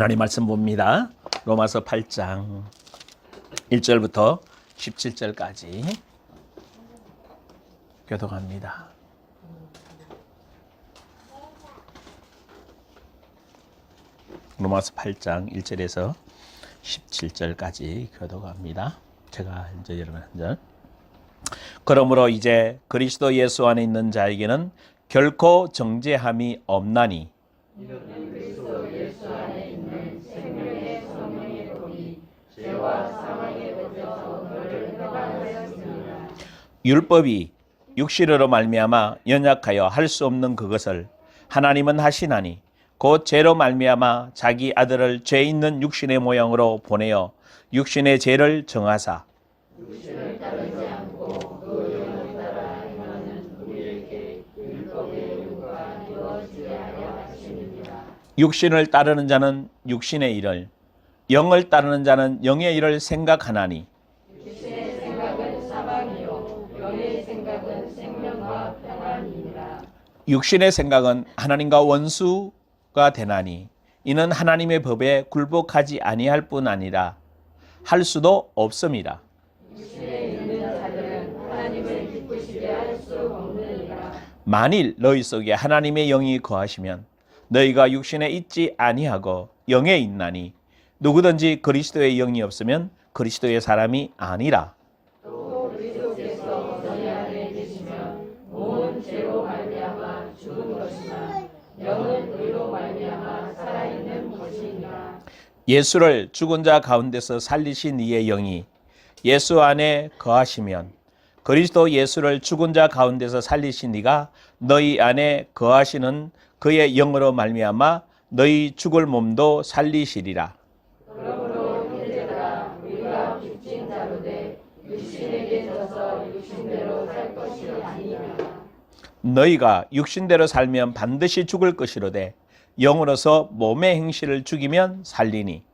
하나님 말씀 봅니다. 로마서 8장 1절부터 17절까지 교독합니다. 로마서 8장 1절에서 17절까지 교독합니다. 제가 이제 여러분 한 절. 그러므로 이제 그리스도 예수 안에 있는 자에게는 결코 정죄함이 없나니 그리스도 예수 안에 있는 생명의 성령의 법이 죄와 사망의 법에서 너를 해방하였습니다. 율법이 육신으로 말미암아 연약하여 할 수 없는 그것을 하나님은 하시나니 곧 죄로 말미암아 자기 아들을 죄 있는 육신의 모양으로 보내어 육신의 죄를 정하사 육신을 따르지 않고 그 영을 따라 행하는 우리에게 율법의 요구가 이루어지게 하려 하심이니라. 육신을 따르는 자는 육신의 일을 영을 따르는 자는 영의 일을 생각하나니 육신의 생각은 사망이요 영의 생각은 생명과 평안이니라. 육신의 생각은 하나님과 원수가 되나니 이는 하나님의 법에 굴복하지 아니할 뿐 아니라 할 수도 없습니다. 육신에 있는 자들은 하나님을 기쁘시게 할 수 없느니라. 만일 너희 속에 하나님의 영이 거하시면 너희가 육신에 있지 아니하고 영에 있나니 누구든지 그리스도의 영이 없으면 그리스도의 사람이 아니라. 또 그리스도께서 너희 안에 계시면 몸은 죄로 말미암아 죽은 것이나 영은 의로 말미암아 살아있는 것이니라. 예수를 죽은 자 가운데서 살리신 이의 영이 예수 안에 거하시면 그리스도 예수를 죽은 자 가운데서 살리신 이가 너희 안에 거하시는 그의 영으로 말미암아 너희 죽을 몸도 살리시리라. 그러므로 형제들아 우리가 빚진 자로 돼 육신에게 져서 육신대로 살 것이 아니냐. 너희가 육신대로 살면 반드시 죽을 것이로되 영으로서 몸의 행실을 죽이면 살리니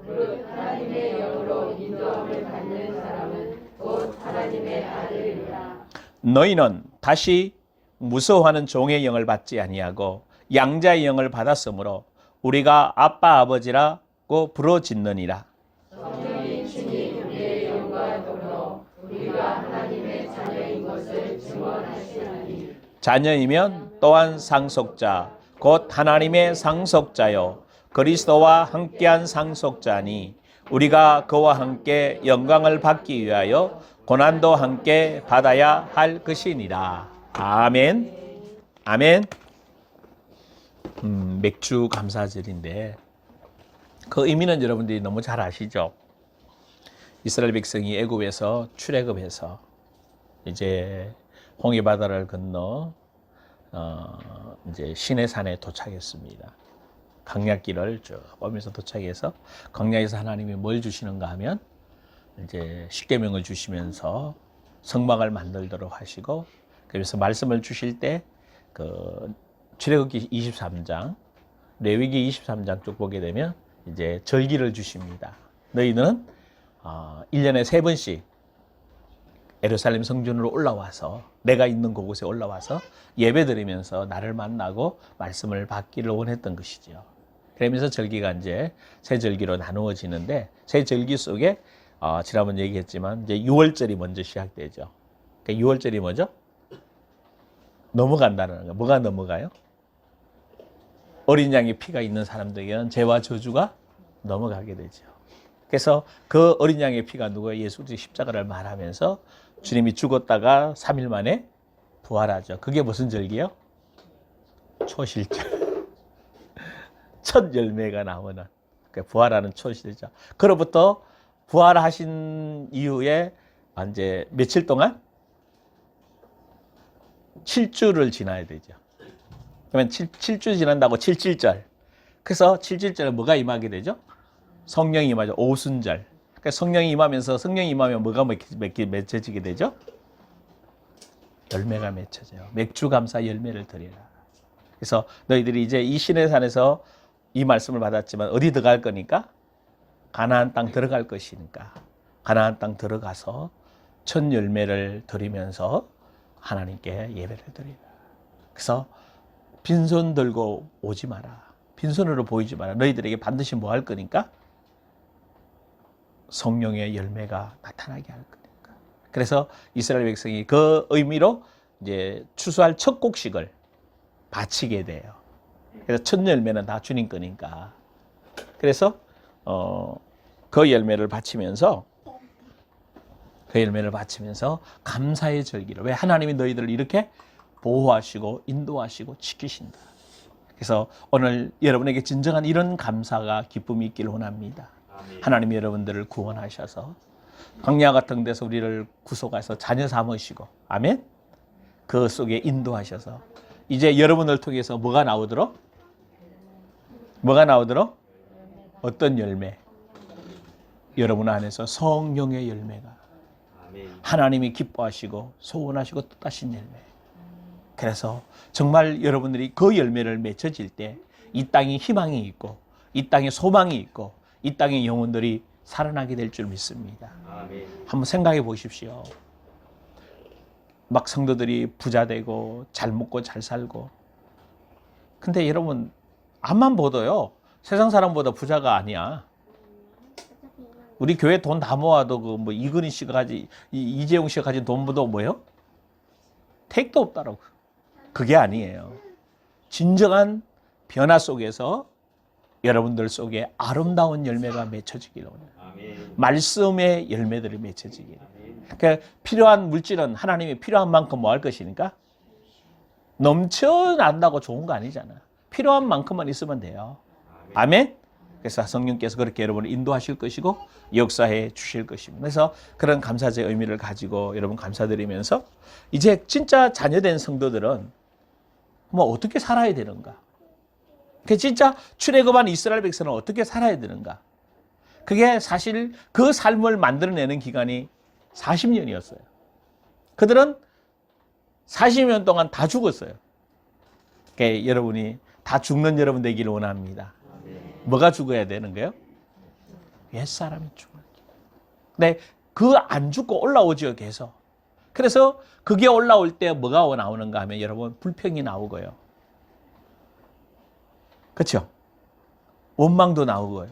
무릇 하나님의 영으로 인도함을 받는 사람은 곧 하나님의 아들이라. 너희는 다시 무서워하는 종의 영을 받지 아니하고 양자의 영을 받았으므로 우리가 아빠 아버지라고 부르짖느니라. 성령이 친히 우리의 영과 더불어 우리가 하나님의 자녀인 것을 증언하시나니 자녀이면 또한 상속자 곧 하나님의 상속자요 그리스도와 함께한 상속자니 우리가 그와 함께 영광을 받기 위하여 고난도 함께 받아야 할 것이니라. 아멘. 아멘. 맥주 감사절인데 그 의미는 여러분들이 너무 잘 아시죠? 이스라엘 백성이 애굽에서 출애굽해서 이제 홍해 바다를 건너 이제 시내산에 도착했습니다. 광야길을 쭉 오면서 도착해서 광야에서 하나님이 뭘 주시는가 하면 이제 십계명을 주시면서 성막을 만들도록 하시고 그래서 말씀을 주실 때 그 출애굽기 23장, 레위기 23장 쪽 보게 되면 이제 절기를 주십니다. 너희는 1년에 3번씩 예루살렘 성전으로 올라와서 내가 있는 그곳에 올라와서 예배드리면서 나를 만나고 말씀을 받기를 원했던 것이죠. 그러면서 절기가 이제 세 절기로 나누어지는데 세 절기 속에 지난번 얘기했지만 이제 6월절이 먼저 시작되죠. 그러니까 6월절이 뭐죠? 넘어간다는 거. 뭐가 넘어가요? 어린 양의 피가 있는 사람들에게는 죄와 저주가 넘어가게 되죠. 그래서 그 어린 양의 피가 누구예요? 예수 그리스도의 십자가를 말하면서 주님이 죽었다가 3일 만에 부활하죠. 그게 무슨 절기예요? 초실절. 첫 열매가 나오는 부활하는 초실절. 그로부터 부활하신 이후에 이제 며칠 동안 7주를 지나야 되죠. 그러면 7주 지난다고 7.7절. 그래서 7.7절에 뭐가 임하게 되죠? 성령이 임하죠. 오순절. 그러니까 성령이 임하면서 성령이 임하면 뭐가 맺혀지게 되죠? 열매가 맺혀져요. 맥주 감사 열매를 드리라. 그래서 너희들이 이제 이 시내산에서 이 말씀을 받았지만 어디 들어갈 거니까? 가나안 땅 들어갈 것이니까 가나안 땅 들어가서 첫 열매를 드리면서 하나님께 예배를 드리라. 그래서 빈손 들고 오지 마라. 빈손으로 보이지 마라. 너희들에게 반드시 뭐 할 거니까? 성령의 열매가 나타나게 할 거니까. 그래서 이스라엘 백성이 그 의미로 이제 추수할 첫 곡식을 바치게 돼요. 그래서 첫 열매는 다 주님 거니까. 그래서 그 열매를 바치면서 감사의 절기를, 왜 하나님이 너희들을 이렇게 보호하시고 인도하시고 지키신다. 그래서 오늘 여러분에게 진정한 이런 감사가 기쁨이 있기를 원합니다. 하나님이 여러분들을 구원하셔서 광야 같은 데서 우리를 구속하셔서 자녀 삼으시고, 아멘. 그 속에 인도하셔서 이제 여러분을 통해서 뭐가 나오도록? 어떤 열매? 여러분 안에서 성령의 열매가, 하나님이 기뻐하시고 소원하시고 뜻하신 열매. 그래서 정말 여러분들이 그 열매를 맺혀질 때 이 땅에 희망이 있고, 이 땅에 소망이 있고, 이 땅의 영혼들이 살아나게 될 줄 믿습니다. 한번 생각해 보십시오. 막 성도들이 부자 되고 잘 먹고 잘 살고, 근데 여러분 앞만 보도요, 세상 사람보다 부자가 아니야. 우리 교회 돈 다 모아도 그 뭐 이근희 씨가 가진, 이재용 씨가 가진 돈보다 뭐예요? 택도 없다라고. 그게 아니에요. 진정한 변화 속에서 여러분들 속에 아름다운 열매가 맺혀지기를 원해요. 말씀의 열매들이 맺혀지기를. 그러니까 필요한 물질은 하나님이 필요한 만큼 뭐 할 것이니까? 넘쳐난다고 좋은 거 아니잖아. 필요한 만큼만 있으면 돼요. 아멘? 그래서 성령께서 그렇게 여러분을 인도하실 것이고 역사해 주실 것입니다. 그래서 그런 감사제의 의미를 가지고 여러분 감사드리면서 이제 진짜 자녀된 성도들은 뭐 어떻게 살아야 되는가? 그 진짜 출애굽한 이스라엘 백성은 어떻게 살아야 되는가? 그게 사실 그 삶을 만들어내는 기간이 40년이었어요. 그들은 40년 동안 다 죽었어요. 그러니까 여러분이 다 죽는 여러분 되기를 원합니다. 뭐가 죽어야 되는 거예요? 옛사람이 죽어야 돼요. 근데 그 안 죽고 올라오죠, 계속. 그래서 그게 올라올 때 뭐가 나오는가 하면 여러분 불평이 나오고요. 그렇죠? 원망도 나오고요.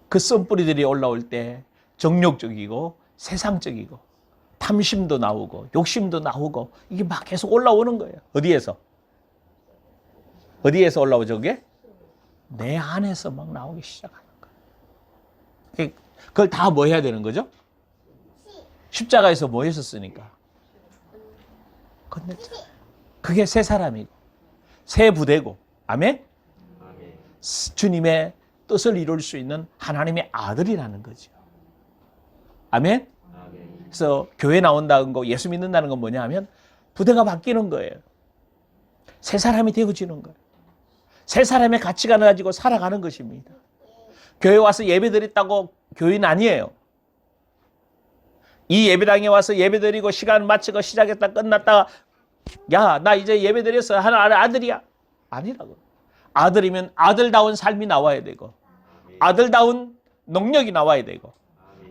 그 썬뿌리들이 올라올 때 정욕적이고 세상적이고 탐심도 나오고 욕심도 나오고 이게 막 계속 올라오는 거예요. 어디에서 올라오죠, 그게? 내 안에서 막 나오기 시작하는 거예요. 그걸 다 뭐 해야 되는 거죠? 십자가에서 뭐 했었으니까? 건넸잖아요. 그게 새 사람이고 새 부대고, 아멘? 주님의 뜻을 이룰 수 있는 하나님의 아들이라는 거죠. 아멘? 그래서 교회 나온다는 거, 예수 믿는다는 건 뭐냐 하면 부대가 바뀌는 거예요. 새 사람이 되어지는 거예요. 새 사람의 가치관을 가지고 살아가는 것입니다. 교회 와서 예배드렸다고 교인 아니에요. 이 예배당에 와서 예배드리고 시간 마치고 시작했다 끝났다가 야, 나 이제 예배드렸어. 하나님 아들이야. 아니라고. 아들이면 아들다운 삶이 나와야 되고, 아들다운 능력이 나와야 되고,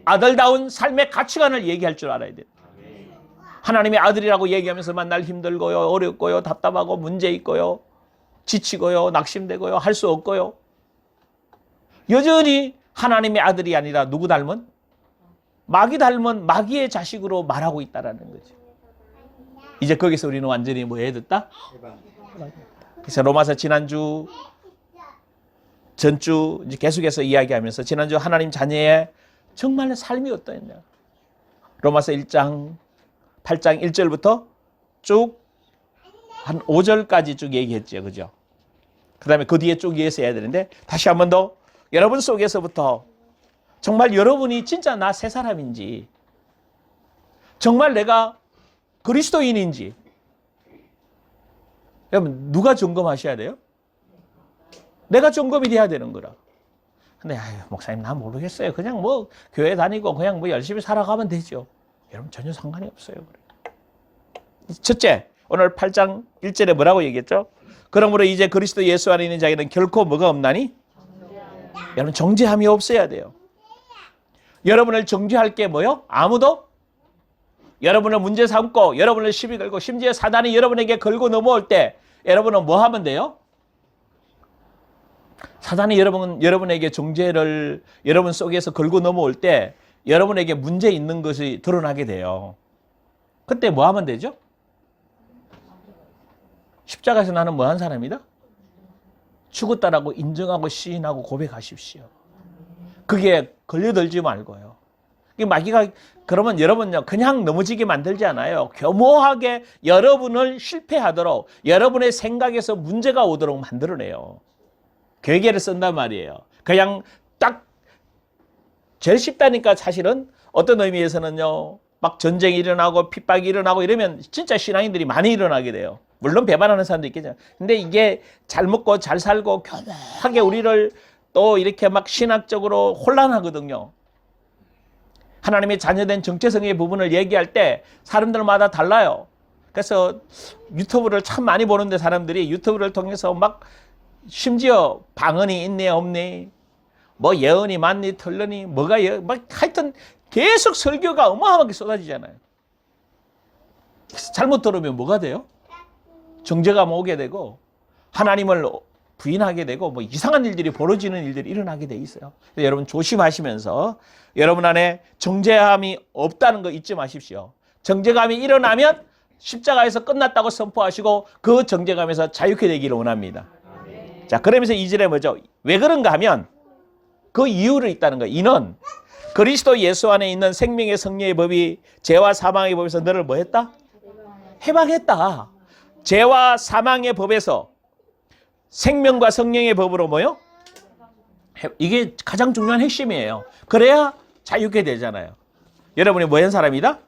아들다운 삶의 가치관을 얘기할 줄 알아야 돼요. 하나님의 아들이라고 얘기하면서만 날 힘들고요, 어렵고요, 답답하고 문제 있고요, 지치고요, 낙심되고요, 할 수 없고요. 여전히 하나님의 아들이 아니라 누구 닮은? 마귀 닮은 마귀의 자식으로 말하고 있다는 거죠. 이제 거기서 우리는 완전히 뭐 해뒀다? 그래서 로마서 지난주, 전주 이제 계속해서 이야기하면서 지난주 하나님 자녀의 정말 삶이 어떠했냐. 로마서 1장, 8장 1절부터 쭉 한 5절까지 쭉 얘기했죠. 그죠? 그 다음에 그 뒤에 쭉 이어서 해야 되는데 다시 한 번 더 여러분 속에서부터 정말 여러분이 진짜 나 새 사람인지, 정말 내가 그리스도인인지, 여러분 누가 점검하셔야 돼요? 내가 점검이 돼야 되는 거라. 근데 목사님 나 모르겠어요. 그냥 뭐 교회 다니고 그냥 뭐 열심히 살아가면 되죠. 여러분 전혀 상관이 없어요. 첫째, 오늘 8장 1절에 뭐라고 얘기했죠? 그러므로 이제 그리스도 예수 안에 있는 자에게는 결코 뭐가 없나니? 여러분 정죄함이 없어야 돼요. 여러분을 정죄할 게 뭐요? 아무도 여러분을 문제 삼고 여러분을 시비 걸고 심지어 사단이 여러분에게 걸고 넘어올 때 여러분은 뭐 하면 돼요? 사단이 여러분에게 정죄를 여러분 속에서 걸고 넘어올 때 여러분에게 문제 있는 것이 드러나게 돼요. 그때 뭐 하면 되죠? 십자가에서 나는 뭐 한 사람이다? 죽었다라고 인정하고 시인하고 고백하십시오. 그게 걸려들지 말고요. 마귀가 그러면 여러분요 그냥 넘어지게 만들지 않아요. 교모하게 여러분을 실패하도록 여러분의 생각에서 문제가 오도록 만들어내요. 괴계를 쓴단 말이에요. 그냥 딱 제일 쉽다니까. 사실은 어떤 의미에서는요 막 전쟁이 일어나고 핍박이 일어나고 이러면 진짜 신앙인들이 많이 일어나게 돼요. 물론 배반하는 사람도 있겠죠. 근데 이게 잘 먹고 잘 살고 교묘하게 우리를 또 이렇게 막 신학적으로 혼란하거든요. 하나님의 자녀된 정체성의 부분을 얘기할 때 사람들마다 달라요. 그래서 유튜브를 참 많이 보는데 사람들이 유튜브를 통해서 막 심지어 방언이 있니 없니 뭐 예언이 많니 틀르니 뭐가 막 하여튼 계속 설교가 어마어마하게 쏟아지잖아요. 잘못 들으면 뭐가 돼요? 정죄감 오게 되고 하나님을 부인하게 되고 뭐 이상한 일들이 벌어지는 일들이 일어나게 돼 있어요. 여러분 조심하시면서 여러분 안에 정죄감이 없다는 거 잊지 마십시오. 정죄감이 일어나면 십자가에서 끝났다고 선포하시고 그 정죄감에서 자유케 되기를 원합니다. 자, 그러면서 2절에 뭐죠? 왜 그런가 하면 그 이유를 있다는 거예요. 이는 그리스도 예수 안에 있는 생명의 성령의 법이 죄와 사망의 법에서 너를 뭐 했다? 해방했다. 죄와 사망의 법에서 생명과 성령의 법으로 뭐요? 이게 가장 중요한 핵심이에요. 그래야 자유케 되잖아요. 여러분이 뭐 한 사람이다?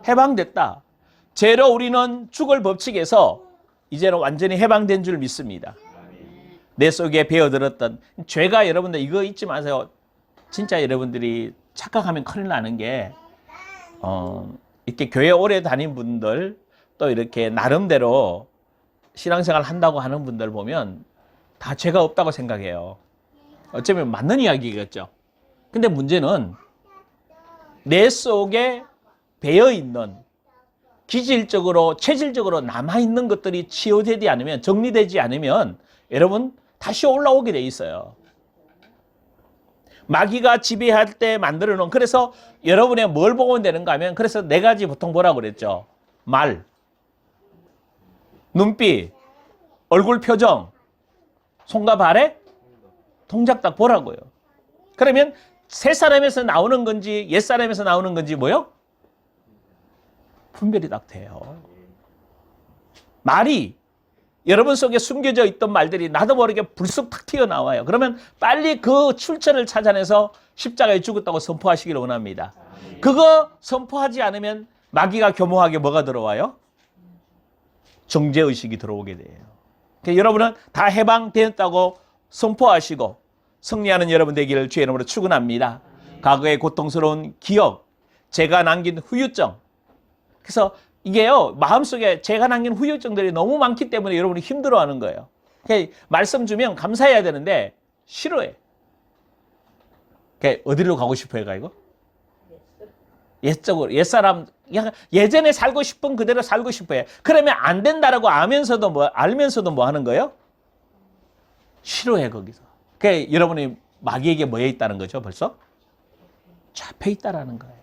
해방됐다. 죄로 우리는 죽을 법칙에서 이제는 완전히 해방된 줄 믿습니다. 내 속에 배어들었던 죄가 여러분들 이거 잊지 마세요. 진짜 여러분들이 착각하면 큰일 나는 게 이렇게 교회 오래 다닌 분들 또 이렇게 나름대로 신앙생활 한다고 하는 분들 보면 다 죄가 없다고 생각해요. 어쩌면 맞는 이야기겠죠. 근데 문제는 내 속에 배어있는 기질적으로 체질적으로 남아있는 것들이 치유되지 않으면 정리되지 않으면 여러분 다시 올라오게 돼 있어요. 마귀가 지배할 때 만들어 놓은 그래서 여러분의 뭘 보면 되는가 하면 그래서 네 가지 보통 뭐라고 그랬죠. 말, 눈빛, 얼굴 표정, 손과 발의 동작 딱 보라고요. 그러면 새 사람에서 나오는 건지 옛 사람에서 나오는 건지 뭐요? 분별이 딱 돼요. 말이 여러분 속에 숨겨져 있던 말들이 나도 모르게 불쑥 탁 튀어나와요. 그러면 빨리 그 출처를 찾아내서 십자가에 죽었다고 선포하시기를 원합니다. 그거 선포하지 않으면 마귀가 교모하게 뭐가 들어와요? 정죄의식이 들어오게 돼요. 그러니까 여러분은 다 해방되었다고 선포하시고 승리하는 여러분 되기를 주의 이름으로 축원합니다. 과거의 고통스러운 기억, 제가 남긴 후유증. 그래서 이게요, 마음속에 제가 남긴 후유증들이 너무 많기 때문에 여러분이 힘들어하는 거예요. 그러니까 말씀 주면 감사해야 되는데 싫어해. 그러니까 어디로 가고 싶어요, 이거? 옛적으로, 옛사람, 예전에 살고 싶은 그대로 살고 싶어요. 그러면 안 된다라고 알면서도 뭐 하는 거예요? 싫어해, 거기서. 그러니까 여러분이 마귀에게 뭐에 있다는 거죠, 벌써? 잡혀 있다라는 거예요.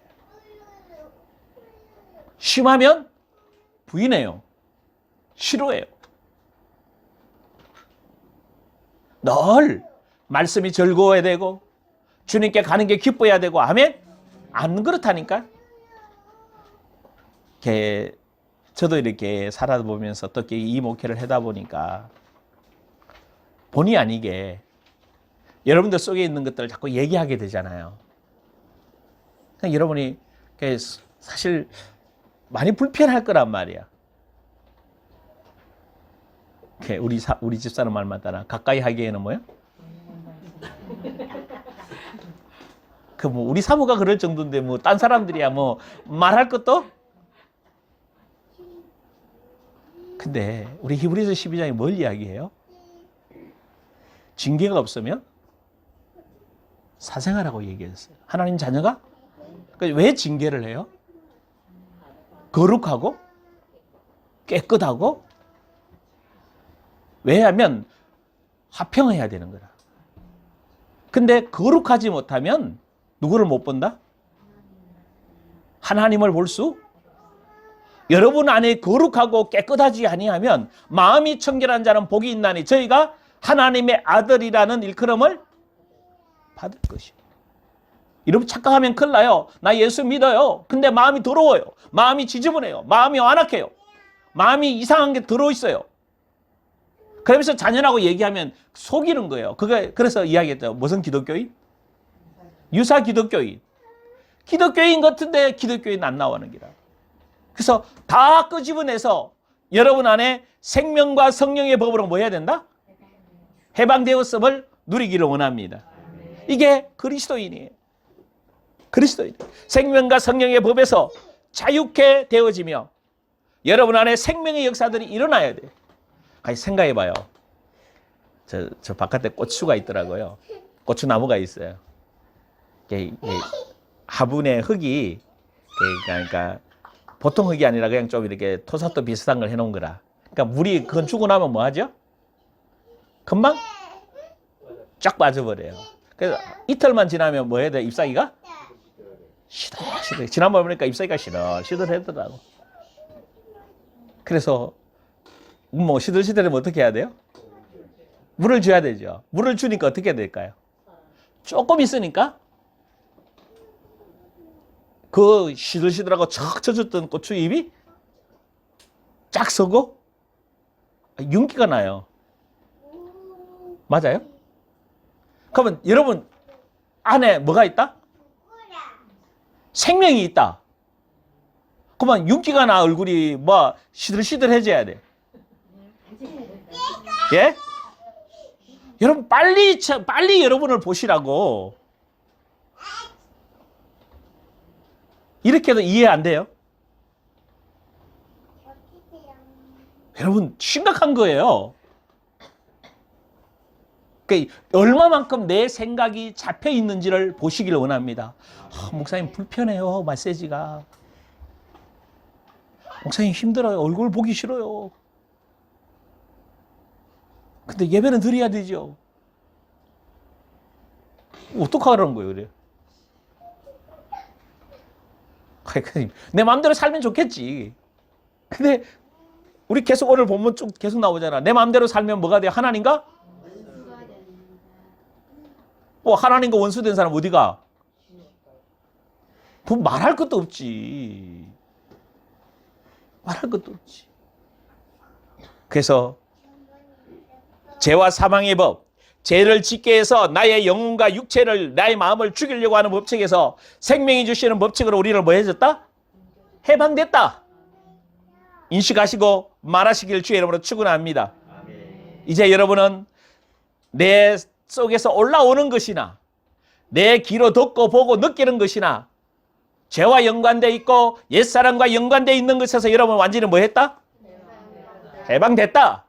심하면 부인해요. 싫어해요. 늘 말씀이 즐거워야 되고 주님께 가는 게 기뻐야 되고 아멘? 안 그렇다니까. 저도 이렇게 살아보면서 어떻게 이 목회를 하다 보니까 본의 아니게 여러분들 속에 있는 것들을 자꾸 얘기하게 되잖아요. 그러니까 여러분이 사실 많이 불편할 거란 말이야. 우리 집사람 말 맞다나 가까이 하기에는 뭐요? 우리 사모가 그럴 정도인데 딴 사람들이야 말할 것도? 근데 우리 히브리서 12장이 뭘 이야기해요? 징계가 없으면 사생아라고 얘기했어요. 하나님 자녀가? 왜 징계를 해요? 거룩하고 깨끗하고 왜냐하면 화평해야 되는 거라. 근데 거룩하지 못하면 누구를 못 본다? 하나님을 볼 수? 여러분 안에 거룩하고 깨끗하지 아니하면 마음이 청결한 자는 복이 있나니 저희가 하나님의 아들이라는 일컬음을 받을 것이에요. 여러분 착각하면 큰일 나요. 나 예수 믿어요. 근데 마음이 더러워요. 마음이 지저분해요. 마음이 완악해요. 마음이 이상한 게 들어있어요. 그러면서 자녀라고 얘기하면 속이는 거예요. 그래서 이야기했죠. 무슨 기독교인? 유사 기독교인. 기독교인 같은데 기독교인 안 나오는 기라. 그래서 다 끄집어내서 여러분 안에 생명과 성령의 법으로 뭐 해야 된다? 해방되었음을 누리기를 원합니다. 이게 그리스도인이에요. 그리스도인. 생명과 성령의 법에서 자유케 되어지며 여러분 안에 생명의 역사들이 일어나야 돼요. 생각해 봐요. 저 바깥에 고추가 있더라고요. 고추나무가 있어요. 화분에 흙이 그러니까 보통 흙이 아니라 그냥 좀 이렇게 토사토 비슷한 걸 해놓은 거라. 그러니까 물이 그건 주고 나면 뭐 하죠? 금방 쫙 빠져버려요. 그래서 이틀만 지나면 뭐 해야 돼? 잎사귀가? 시들시들. 지난번 보니까 잎사귀가 시들시들하더라고. 그래서 뭐 시들시들하면 어떻게 해야 돼요? 물을 줘야 되죠. 물을 주니까 어떻게 될까요? 조금 있으니까 그 시들시들하고 척 젖었던 고추잎이 쫙 서고 윤기가 나요. 맞아요? 그러면 여러분 안에 뭐가 있다? 생명이 있다. 그러면 윤기가 나 얼굴이 뭐 시들시들해져야 돼. 예? 여러분 빨리 여러분을 보시라고. 이렇게도 이해 안 돼요? 여러분 심각한 거예요. 그러니까 얼마만큼 내 생각이 잡혀 있는지를 보시기를 원합니다. 목사님 불편해요. 메시지가. 목사님 힘들어요. 얼굴 보기 싫어요. 근데 예배는 드려야 되죠. 어떡하라는 거예요, 그래? 내 마음대로 살면 좋겠지. 근데 우리 계속 오늘 본문 쭉 계속 나오잖아. 내 마음대로 살면 뭐가 돼요? 하나님과? 하나님과 원수된 사람 어디가? 뭐 말할 것도 없지. 말할 것도 없지. 그래서 죄와 사망의 법, 죄를 짓게 해서 나의 영혼과 육체를, 나의 마음을 죽이려고 하는 법칙에서 생명이 주시는 법칙으로 우리를 뭐 해줬다? 해방됐다. 인식하시고 말하시길 주의 이름으로 축원합니다. 이제 여러분은 내 속에서 올라오는 것이나 내 귀로 듣고 보고 느끼는 것이나 죄와 연관되어 있고 옛사람과 연관되어 있는 것에서 여러분 완전히 뭐 했다? 해방됐다.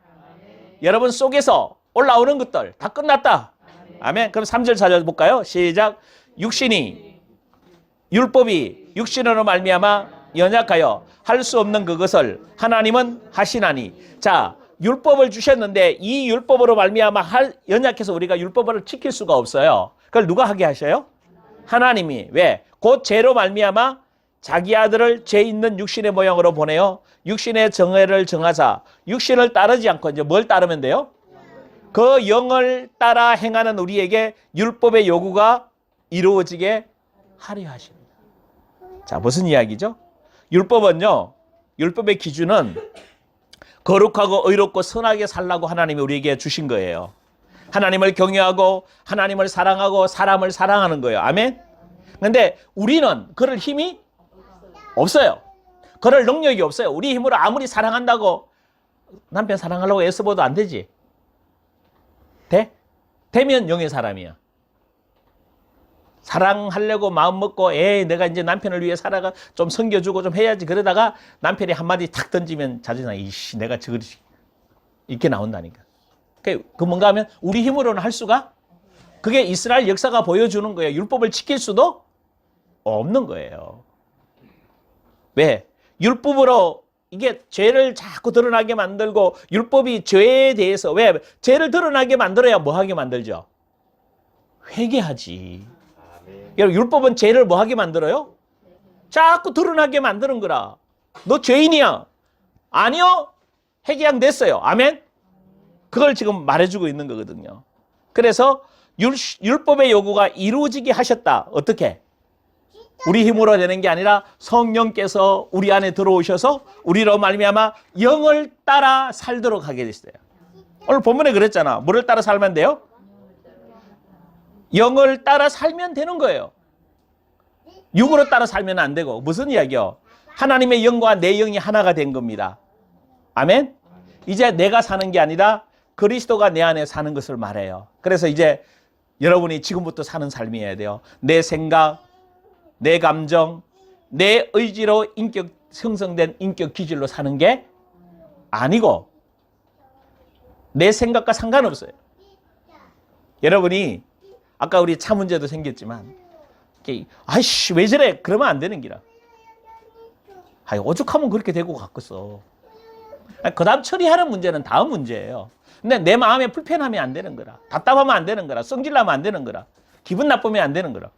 여러분 속에서 올라오는 것들 다 끝났다. 아멘. 그럼 3절 찾아볼까요? 시작. 육신이 율법이 육신으로 말미암아 연약하여 할 수 없는 그것을 하나님은 하시나니. 자, 율법을 주셨는데 이 율법으로 말미암아 연약해서 우리가 율법을 지킬 수가 없어요. 그걸 누가 하게 하셔요? 하나님이. 왜? 곧 죄로 말미암아 자기 아들을 죄 있는 육신의 모양으로 보내어 육신의 정의를 정하사 육신을 따르지 않고 이제 뭘 따르면 돼요? 그 영을 따라 행하는 우리에게 율법의 요구가 이루어지게 하려 하십니다. 자, 무슨 이야기죠? 율법은요, 율법의 기준은 거룩하고 의롭고 선하게 살라고 하나님이 우리에게 주신 거예요. 하나님을 경외하고 하나님을 사랑하고 사람을 사랑하는 거예요. 아멘? 근데 우리는 그럴 힘이 없어요. 그럴 능력이 없어요. 우리 힘으로 아무리 사랑한다고 남편 사랑하려고 애써봐도 안 되지. 돼? 되면 영의 사람이야. 사랑하려고 마음 먹고 내가 이제 남편을 위해 살아가 좀 섬겨주고 좀 해야지. 그러다가 남편이 한마디 탁 던지면 자존심 이씨 내가 저걸 이렇게 나온다니까. 그 뭔가 하면 우리 힘으로는 할 수가 그게 이스라엘 역사가 보여주는 거예요. 율법을 지킬 수도 없는 거예요. 왜? 율법으로 이게 죄를 자꾸 드러나게 만들고 율법이 죄에 대해서 왜 죄를 드러나게 만들어야 뭐 하게 만들죠? 회개하지. 여러분 율법은 죄를 뭐 하게 만들어요? 자꾸 드러나게 만드는 거라. 너 죄인이야. 아니요. 회개양 됐어요. 아멘. 그걸 지금 말해주고 있는 거거든요. 그래서 율법의 요구가 이루어지게 하셨다. 어떻게? 우리 힘으로 되는 게 아니라 성령께서 우리 안에 들어오셔서 우리로 말미암아 영을 따라 살도록 하게 됐어요. 오늘 본문에 그랬잖아. 뭐를 따라 살면 돼요? 영을 따라 살면 되는 거예요. 육으로 따라 살면 안 되고. 무슨 이야기요? 하나님의 영과 내 영이 하나가 된 겁니다. 아멘? 이제 내가 사는 게 아니라 그리스도가 내 안에 사는 것을 말해요. 그래서 이제 여러분이 지금부터 사는 삶이어야 돼요. 내 생각, 내 감정, 내 의지로 인격 형성된 인격 기질로 사는 게 아니고 내 생각과 상관없어요. 여러분이 아까 우리 차 문제도 생겼지만 아이씨 왜 저래? 그러면 안 되는 기라. 아이 오죽하면 그렇게 되고 갔겠어. 그 다음 처리하는 문제는 다음 문제예요. 근데 내 마음에 불편하면 안 되는 거라. 답답하면 안 되는 거라. 성질나면 안 되는 거라. 기분 나쁘면 안 되는 거라.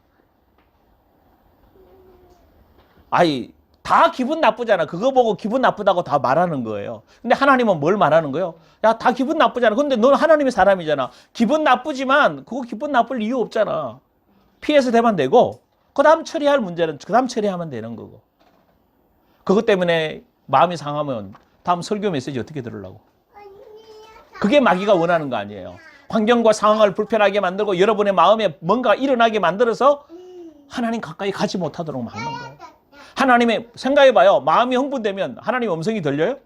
아이 다 기분 나쁘잖아. 그거 보고 기분 나쁘다고 다 말하는 거예요. 근데 하나님은 뭘 말하는 거예요? 야, 다 기분 나쁘잖아. 근데 넌 하나님의 사람이잖아. 기분 나쁘지만 그거 기분 나쁠 이유 없잖아. 피해서 대면 되고 그 다음 처리할 문제는 그 다음 처리하면 되는 거고. 그것 때문에 마음이 상하면 다음 설교 메시지 어떻게 들으려고? 그게 마귀가 원하는 거 아니에요. 환경과 상황을 불편하게 만들고 여러분의 마음에 뭔가 일어나게 만들어서 하나님 가까이 가지 못하도록 막는 거예요. 하나님의 생각해봐요. 마음이 흥분되면 하나님 음성이 들려요?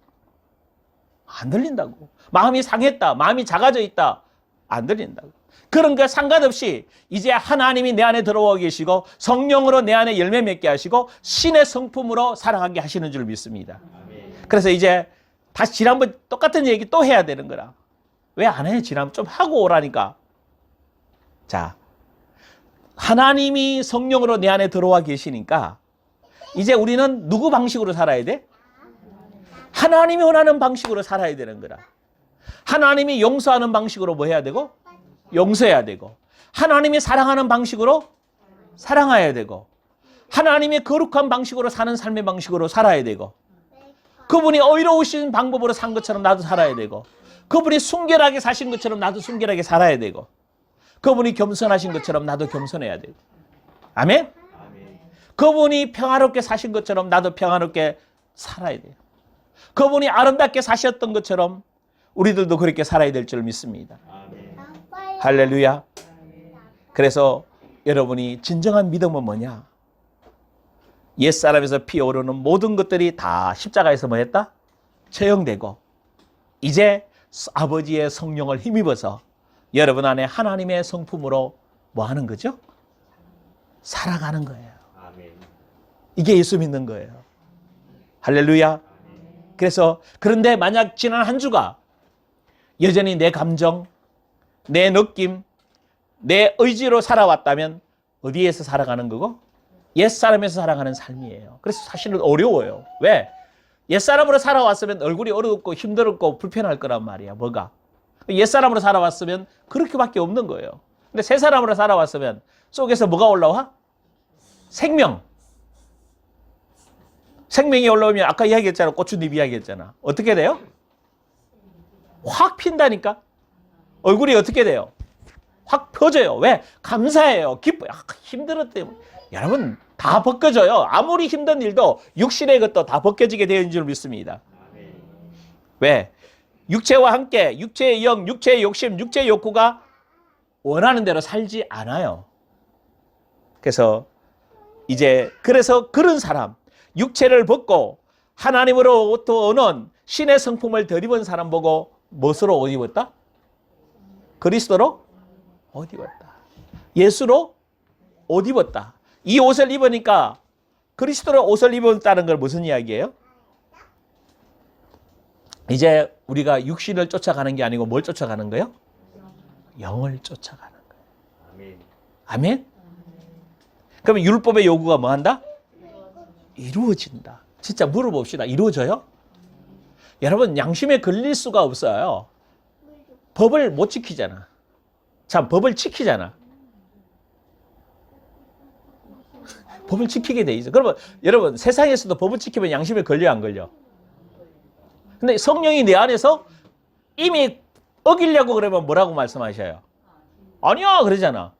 안 들린다고. 마음이 상했다. 마음이 작아져 있다. 안 들린다고. 그런 거 상관없이 이제 하나님이 내 안에 들어와 계시고 성령으로 내 안에 열매 맺게 하시고 신의 성품으로 살아가게 하시는 줄 믿습니다. 그래서 이제 다시 지난번 똑같은 얘기 또 해야 되는 거라. 왜 안 해? 지난번 좀 하고 오라니까. 자, 하나님이 성령으로 내 안에 들어와 계시니까 이제 우리는 누구 방식으로 살아야 돼? 하나님이 원하는 방식으로 살아야 되는 거라. 하나님이 용서하는 방식으로 뭐 해야 되고? 용서해야 되고. 하나님이 사랑하는 방식으로 사랑해야 되고. 하나님의 거룩한 방식으로 사는 삶의 방식으로 살아야 되고. 그분이 의로우신 방법으로 산 것처럼 나도 살아야 되고. 그분이 순결하게 사신 것처럼 나도 순결하게 살아야 되고. 그분이 겸손하신 것처럼 나도 겸손해야 되고. 아멘? 그분이 평화롭게 사신 것처럼 나도 평화롭게 살아야 돼요. 그분이 아름답게 사셨던 것처럼 우리들도 그렇게 살아야 될 줄 믿습니다. 할렐루야. 그래서 여러분이 진정한 믿음은 뭐냐? 옛사람에서 피어오르는 모든 것들이 다 십자가에서 뭐 했다? 처형되고 이제 아버지의 성령을 힘입어서 여러분 안에 하나님의 성품으로 뭐 하는 거죠? 살아가는 거예요. 이게 예수 믿는 거예요. 할렐루야. 그래서 그런데 만약 지난 한 주가 여전히 내 감정, 내 느낌, 내 의지로 살아왔다면 어디에서 살아가는 거고? 옛사람에서 살아가는 삶이에요. 그래서 사실은 어려워요. 왜? 옛사람으로 살아왔으면 얼굴이 어둡고 힘들었고 불편할 거란 말이야. 뭐가? 옛사람으로 살아왔으면 그렇게밖에 없는 거예요. 근데 새사람으로 살아왔으면 속에서 뭐가 올라와? 생명. 생명이 올라오면 아까 이야기했잖아. 고추잎 이야기했잖아. 어떻게 돼요? 확 핀다니까. 얼굴이 어떻게 돼요? 확 펴져요. 왜? 감사해요. 기뻐요. 힘들었대. 여러분 다 벗겨져요. 아무리 힘든 일도 육신의 것도 다 벗겨지게 되는 줄 믿습니다. 왜? 육체와 함께 육체의 영, 육체의 욕심, 육체의 욕구가 원하는 대로 살지 않아요. 그래서 이제 그래서 그런 사람, 육체를 벗고 하나님으로부터 오는 신의 성품을 덧입은 사람 보고 무엇으로 옷 입었다? 그리스도로 옷 입었다. 예수로 옷 입었다. 이 옷을 입으니까 그리스도로 옷을 입었다는 걸 무슨 이야기예요? 이제 우리가 육신을 쫓아가는 게 아니고 뭘 쫓아가는 거예요? 영을 쫓아가는 거예요. 아멘? 그러면 율법의 요구가 뭐 한다? 이루어진다. 진짜 물어봅시다. 이루어져요? 여러분 양심에 걸릴 수가 없어요. 법을 못 지키잖아. 참 법을 지키잖아. 법을 지키게 돼 있어. 그러면 여러분 세상에서도 법을 지키면 양심에 걸려 안 걸려? 근데 성령이 내 안에서 이미 어기려고 그러면 뭐라고 말씀하셔요? 아니야 그러잖아.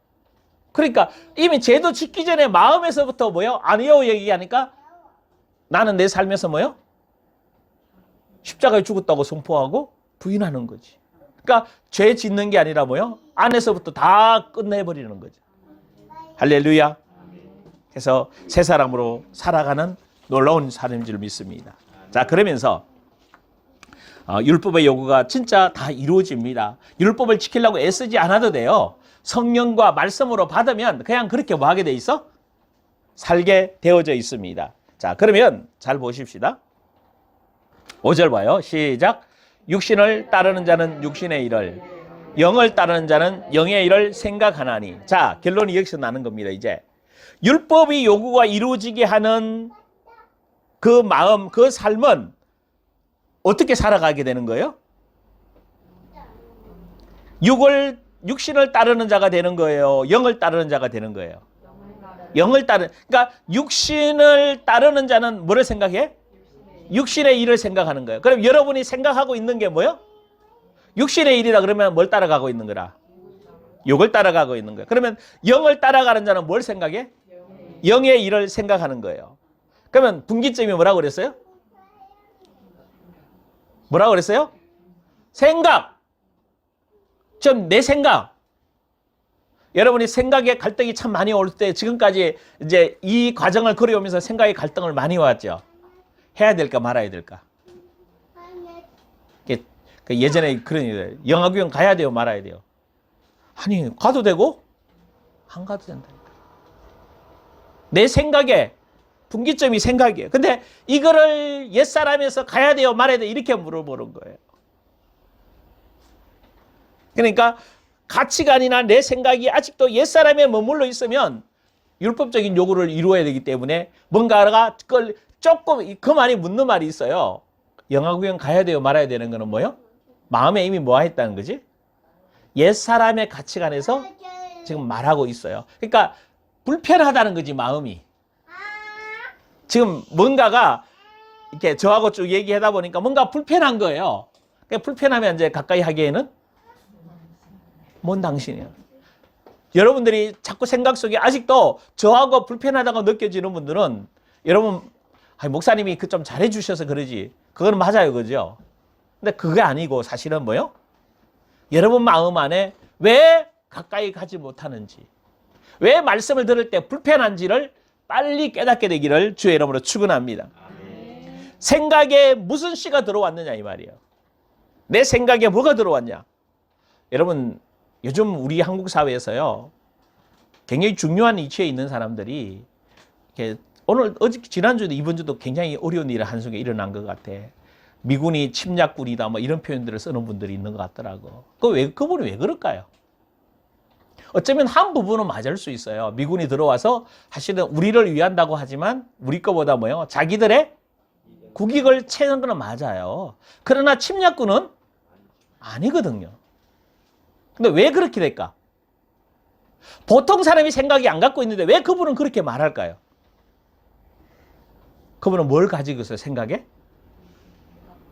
그러니까 이미 제도 지키기 전에 마음에서부터 뭐요? 아니요 얘기하니까 나는 내 삶에서 뭐요? 십자가에 죽었다고 선포하고 부인하는 거지. 그러니까 죄 짓는 게 아니라 뭐요? 안에서부터 다 끝내버리는 거죠. 할렐루야. 그래서 새 사람으로 살아가는 놀라운 삶인 줄 믿습니다. 자, 그러면서 율법의 요구가 진짜 다 이루어집니다. 율법을 지키려고 애쓰지 않아도 돼요. 성령과 말씀으로 받으면 그냥 그렇게 뭐 하게 돼 있어? 살게 되어져 있습니다. 자, 그러면 잘 보십시다. 5절 봐요. 시작. 육신을 따르는 자는 육신의 일을, 영을 따르는 자는 영의 일을 생각하나니. 자, 결론이 여기서 나는 겁니다. 이제 율법이 요구가 이루어지게 하는 그 마음, 그 삶은 어떻게 살아가게 되는 거예요? 육신을 따르는 자가 되는 거예요. 영을 따르는 자가 되는 거예요. 그러니까 육신을 따르는 자는 뭐를 생각해? 육신의 일을 생각하는 거예요. 그럼 여러분이 생각하고 있는 게 뭐예요? 육신의 일이라 그러면 뭘 따라가고 있는 거라? 욕을 따라가고 있는 거예요. 그러면 영을 따라가는 자는 뭘 생각해? 영의 일을 생각하는 거예요. 그러면 분기점이 뭐라고 그랬어요? 뭐라고 그랬어요? 생각. 좀 내 생각. 여러분이 생각에 갈등이 참 많이 올 때 지금까지 이제 이 과정을 걸어오면서 생각의 갈등을 많이 왔죠. 해야 될까 말아야 될까? 예전에 그런 일이에요. 영화구경 가야 돼요, 말아야 돼요? 아니, 가도 되고 안 가도 된다니까. 내 생각에 분기점이 생각이에요. 근데 이거를 옛사람에서 가야 돼요, 말아야 돼요? 이렇게 물어보는 거예요. 그러니까 가치관이나 내 생각이 아직도 옛사람에 머물러 있으면 율법적인 요구를 이루어야 되기 때문에 뭔가가 조금 그 말이 묻는 말이 있어요. 영화구경 가야 돼요, 말아야 되는 거는 뭐예요? 마음에 이미 뭐 했다는 거지? 옛사람의 가치관에서 지금 말하고 있어요. 그러니까 불편하다는 거지, 마음이. 지금 뭔가가 이렇게 저하고 쭉 얘기하다 보니까 뭔가 불편한 거예요. 그러니까 불편하면 이제 가까이 하기에는 뭔 당신이야. 여러분들이 자꾸 생각 속에 아직도 저하고 불편하다고 느껴지는 분들은 여러분, 목사님이 그 좀 잘해주셔서 그러지. 그건 맞아요, 그죠? 근데 그게 아니고 사실은 뭐요? 여러분 마음 안에 왜 가까이 가지 못하는지, 왜 말씀을 들을 때 불편한지를 빨리 깨닫게 되기를 주의 이름으로 축원합니다. 생각에 무슨 씨가 들어왔느냐 이 말이에요. 내 생각에 뭐가 들어왔냐? 여러분 요즘 우리 한국 사회에서요 굉장히 중요한 위치에 있는 사람들이 이렇게 오늘 지난주도 이번주도 굉장히 어려운 일을 한 속에 일어난 것 같아. 미군이 침략군이다 뭐 이런 표현들을 쓰는 분들이 있는 것 같더라고. 그분이 왜 그럴까요? 어쩌면 한 부분은 맞을 수 있어요. 미군이 들어와서 사실은 우리를 위한다고 하지만 우리 거보다 뭐요? 자기들의 국익을 채는 건 맞아요. 그러나 침략군은 아니거든요. 근데 왜 그렇게 될까? 보통 사람이 생각이 안 갖고 있는데 왜 그분은 그렇게 말할까요? 그분은 뭘 가지고 있어요, 생각에?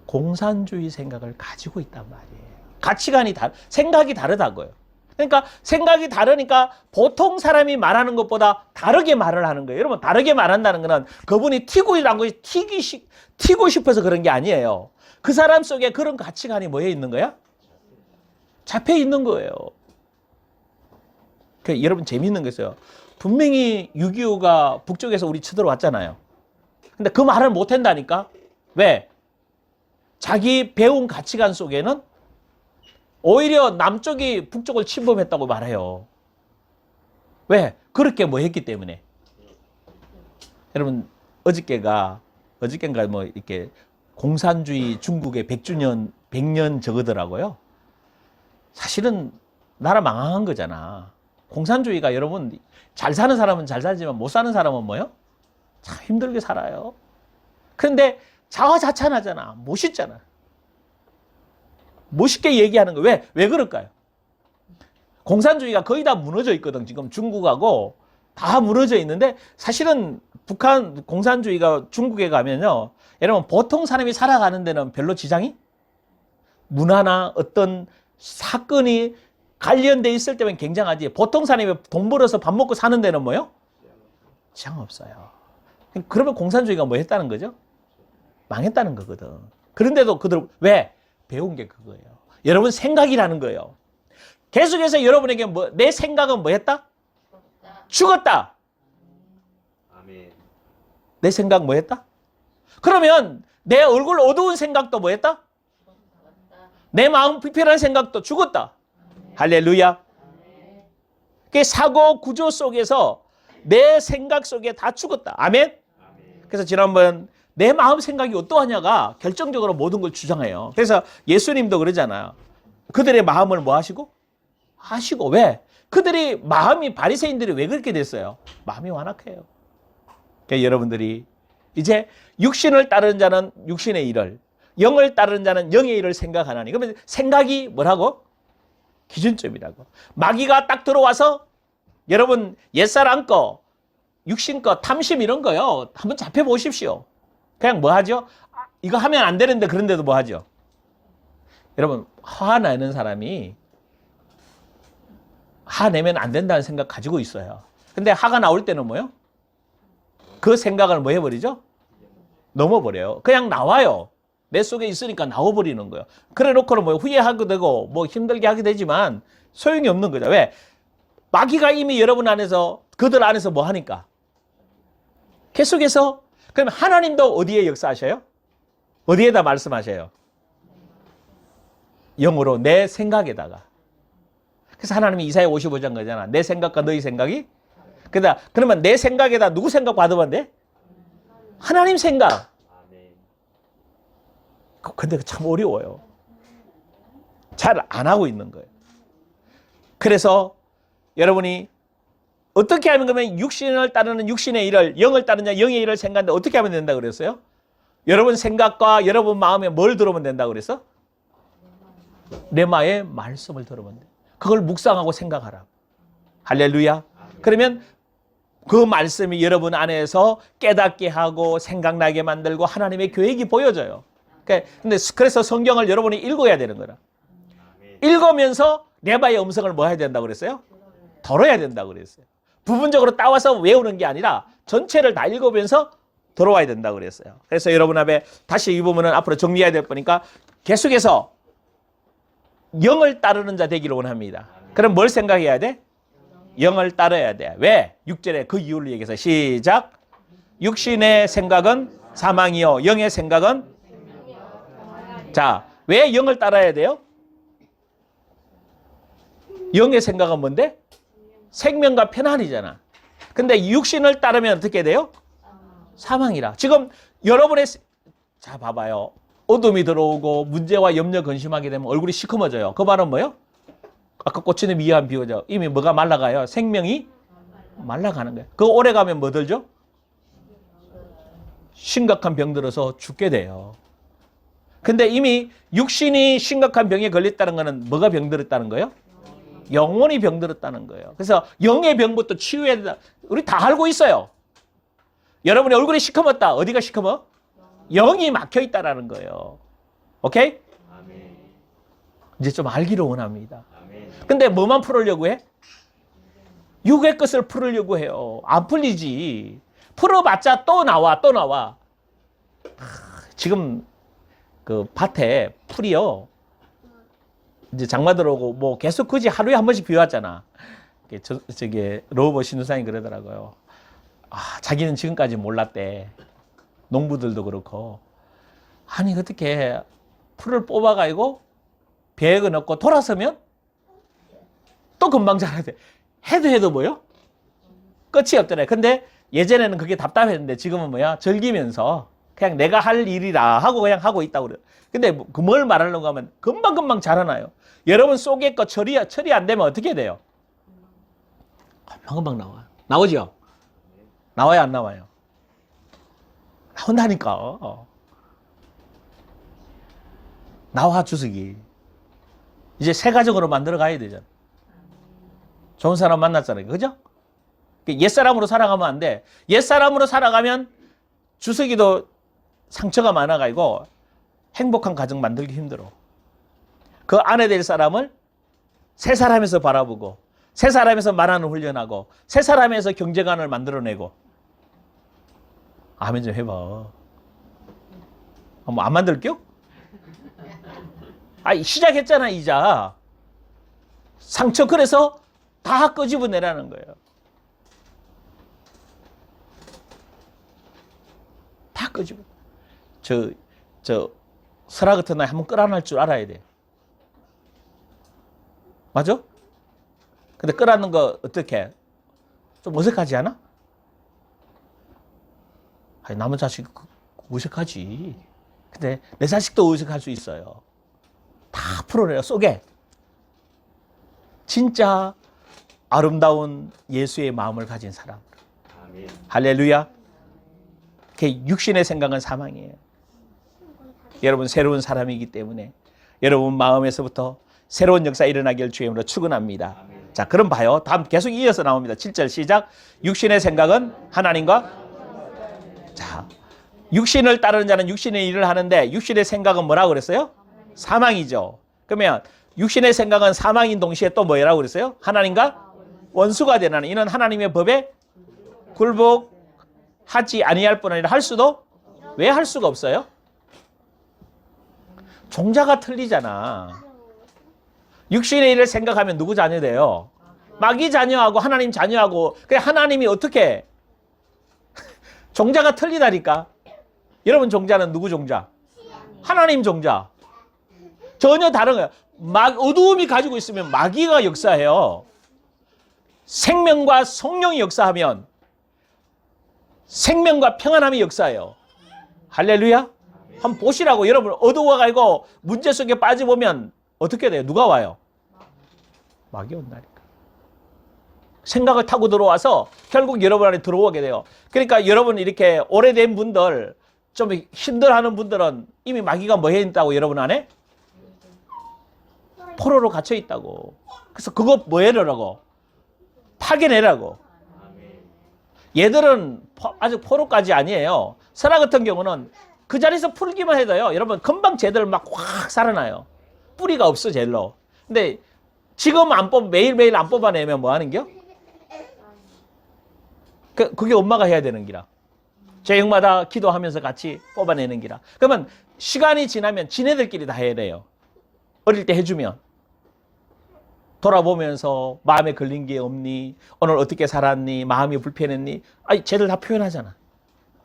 공산주의 생각을 가지고 있단 말이에요. 가치관이 생각이 다르다고요. 그러니까 생각이 다르니까 보통 사람이 말하는 것보다 다르게 말을 하는 거예요. 여러분, 다르게 말한다는 거는 그분이 튀고 싶어서 그런 게 아니에요. 그 사람 속에 그런 가치관이 뭐에 있는 거야? 잡혀 있는 거예요. 여러분 재미있는 게 있어요. 분명히 6.25가 북쪽에서 우리 쳐들어왔잖아요. 근데 그 말을 못 한다니까? 왜? 자기 배운 가치관 속에는 오히려 남쪽이 북쪽을 침범했다고 말해요. 왜? 그렇게 뭐 했기 때문에. 여러분, 어저께인가 뭐 이렇게 공산주의 중국의 100년 저거더라고요. 사실은 나라 망한 거잖아. 공산주의가 여러분 잘 사는 사람은 잘 살지만 못 사는 사람은 뭐요? 참 힘들게 살아요. 그런데 자화자찬하잖아. 멋있잖아. 멋있게 얘기하는 거예요. 왜 그럴까요? 공산주의가 거의 다 무너져 있거든. 지금 중국하고 다 무너져 있는데 사실은 북한 공산주의가 중국에 가면요. 여러분 보통 사람이 살아가는 데는 별로 지장이 문화나 어떤 사건이 관련돼 있을 때면 굉장하지. 보통 사람이 돈 벌어서 밥 먹고 사는 데는 뭐요? 지장 없어요. 그러면 공산주의가 뭐 했다는 거죠? 망했다는 거거든. 그런데도 그들 왜? 배운 게 그거예요. 여러분 생각이라는 거예요. 계속해서 여러분에게 내 생각은 뭐 했다? 죽었다. 아멘. 내 생각 뭐 했다? 그러면 내 얼굴 어두운 생각도 뭐 했다? 내 마음 불편한 생각도 죽었다. 할렐루야. 그 사고 구조 속에서 내 생각 속에 다 죽었다. 아멘. 그래서 지난번 내 마음 생각이 어떠하냐가 결정적으로 모든 걸 주장해요. 그래서 예수님도 그러잖아요. 그들의 마음을 뭐 하시고? 하시고. 왜? 그들이 마음이 바리새인들이 왜 그렇게 됐어요? 마음이 완악해요. 그러니까 여러분들이 이제 육신을 따르는 자는 육신의 일을, 영을 따르는 자는 영의 일을 생각하나니. 그러면 생각이 뭐라고? 기준점이라고. 마귀가 딱 들어와서 여러분 옛사람 거, 육신 거, 탐심 이런 거요. 한번 잡혀보십시오. 그냥 뭐 하죠? 이거 하면 안 되는데 그런데도 뭐 하죠? 여러분 화내는 사람이 화내면 안 된다는 생각 가지고 있어요. 근데 화가 나올 때는 뭐요? 그 생각을 뭐 해버리죠? 넘어버려요. 그냥 나와요. 내 속에 있으니까 나와버리는 거예요. 그래 놓고는 뭐 후회하게 되고 뭐 힘들게 하게 되지만 소용이 없는 거죠. 왜? 마귀가 이미 여러분 안에서 그들 안에서 뭐 하니까 계속해서. 그럼 하나님도 어디에 역사하셔요? 어디에다 말씀하셔요? 영으로 내 생각에다가. 그래서 하나님이 이사야 55장 거잖아. 내 생각과 너희 생각이. 그러면 내 생각에다 누구 생각 받으면 돼? 하나님 생각. 근데 참 어려워요. 잘 안 하고 있는 거예요. 그래서 여러분이 어떻게 하면 그러면 육신을 따르는 육신의 일을, 영을 따르는 영의 일을 생각하는데 어떻게 하면 된다고 그랬어요? 여러분 생각과 여러분 마음에 뭘 들으면 된다고 그랬어? 레마의 말씀을 들으면 돼. 그걸 묵상하고 생각하라. 할렐루야. 그러면 그 말씀이 여러분 안에서 깨닫게 하고 생각나게 만들고 하나님의 계획이 보여져요. 근데 그래서 성경을 여러분이 읽어야 되는 거라. 읽으면서 레마의 음성을 뭐 해야 된다고 그랬어요? 들어야 된다고 그랬어요. 부분적으로 따와서 외우는 게 아니라 전체를 다 읽으면서 들어와야 된다고 그랬어요. 그래서 여러분 앞에 다시 이 부분은 앞으로 정리해야 될 거니까 계속해서 영을 따르는 자 되기를 원합니다. 그럼 뭘 생각해야 돼? 영을 따라야 돼. 왜? 6절에 그 이유를 얘기해서 시작. 육신의 생각은 사망이요 영의 생각은. 자, 왜 영을 따라야 돼요? 영의 생각은 뭔데? 생명과 편안이잖아. 근데 육신을 따르면 어떻게 돼요? 사망이라. 지금 여러분의 자 봐봐요. 어둠이 들어오고 문제와 염려 근심하게 되면 얼굴이 시커머져요. 그 말은 뭐예요? 아까 꽃이는 미안 비워져. 이미 뭐가 말라가요? 생명이 말라가는 거예요. 그거 오래 가면 뭐 들죠? 심각한 병 들어서 죽게 돼요. 근데 이미 육신이 심각한 병에 걸렸다는 거는 뭐가 병들었다는 거예요? 영혼이 병들었다는 거예요. 그래서 영의 병부터 치유해야 된다. 우리 다 알고 있어요. 여러분의 얼굴이 시커멓다. 어디가 시커먼? 영이 막혀있다라는 거예요. 오케이? 아멘. 이제 좀 알기를 원합니다. 아멘. 근데 뭐만 풀으려고 해? 육의 것을 풀으려고 해요. 안 풀리지. 풀어봤자 또 나와. 지금 그 밭에 풀이요. 이제 장마 들어오고 뭐 계속 그지 하루에 한 번씩 비 왔잖아. 저기 로버 신우상이 그러더라고요. 자기는 지금까지 몰랐대. 농부들도 그렇고. 아니 어떻게 풀을 뽑아가지고 배에 넣고 돌아서면 또 금방 자라대. 해도 뭐요? 끝이 없더래. 근데 예전에는 그게 답답했는데 지금은 뭐야? 즐기면서 그냥 내가 할 일이라 하고 그냥 하고 있다고 그래요. 근데 그 뭘 말하려고 하면 금방금방 자라나요. 여러분 속에 거 처리 안 되면 어떻게 돼요? 금방 나와요. 나오죠? 나와요, 안 나와요? 나온다니까. 나와 주석이. 이제 새 가정으로 만들어 가야 되잖아. 좋은 사람 만났잖아요. 그죠? 옛사람으로 살아가면 안 돼. 옛사람으로 살아가면 주석이도 상처가 많아가지고 행복한 가정 만들기 힘들어. 그 아내 될 사람을 새 사람에서 바라보고 새 사람에서 말하는 훈련하고 새 사람에서 경제관을 만들어내고. 아멘 좀 해봐. 뭐 안 만들게요? 시작했잖아 이자. 상처 그래서 다 끄집어내라는 거예요. 다 끄집어. 설아 같은 날 한번 끌어낼 줄 알아야 돼. 맞아? 근데 끌어안는 거 어떻게? 좀 어색하지 않아? 남의 자식 어색하지. 근데 내 자식도 어색할 수 있어요. 다 풀어내요, 속에. 진짜 아름다운 예수의 마음을 가진 사람. 아멘. 할렐루야. 육신의 생각은 사망이에요. 여러분 새로운 사람이기 때문에 여러분 마음에서부터 새로운 역사 일어나길 주임으로 축원합니다. 자, 그럼 봐요. 다음 계속 이어서 나옵니다. 7절 시작. 육신의 생각은 하나님과 자, 육신을 따르는 자는 육신의 일을 하는데 육신의 생각은 뭐라고 그랬어요? 사망이죠. 그러면 육신의 생각은 사망인 동시에 또 뭐라고 그랬어요? 하나님과 원수가 되나니 이는 하나님의 법에 굴복하지 아니할 뿐 아니라 할 수도 왜 할 수가 없어요? 종자가 틀리잖아. 육신의 일을 생각하면 누구 자녀 돼요? 마귀 자녀하고 하나님 자녀하고 그냥 하나님이 어떻게 종자가 틀리다니까. 여러분 종자는 누구 종자? 하나님 종자. 전혀 다른 거예요. 어두움이 가지고 있으면 마귀가 역사해요. 생명과 성령이 역사하면 생명과 평안함이 역사해요. 할렐루야. 한번 보시라고. 여러분 어두워가지고 문제 속에 빠져보면 어떻게 돼요? 누가 와요? 마귀 온다니까. 생각을 타고 들어와서 결국 여러분 안에 들어오게 돼요. 그러니까 여러분 이렇게 오래된 분들 좀 힘들어하는 분들은 이미 마귀가 뭐 해있다고 여러분 안에? 포로로 갇혀 있다고. 그래서 그거 뭐 해라고? 파괴내라고. 얘들은 아직 포로까지 아니에요. 설아 같은 경우는 그 자리에서 풀기만 해도요. 여러분 금방 쟤들 막 확 살아나요. 뿌리가 없어 젤로. 근데 지금 매일매일 안 뽑아내면 뭐 하는 겨? 그게 엄마가 해야 되는 기라. 저녁마다 기도하면서 같이 뽑아내는 기라. 그러면 시간이 지나면 지네들끼리 다 해야 돼요. 어릴 때 해주면. 돌아보면서 마음에 걸린 게 없니? 오늘 어떻게 살았니? 마음이 불편했니? 쟤들 다 표현하잖아.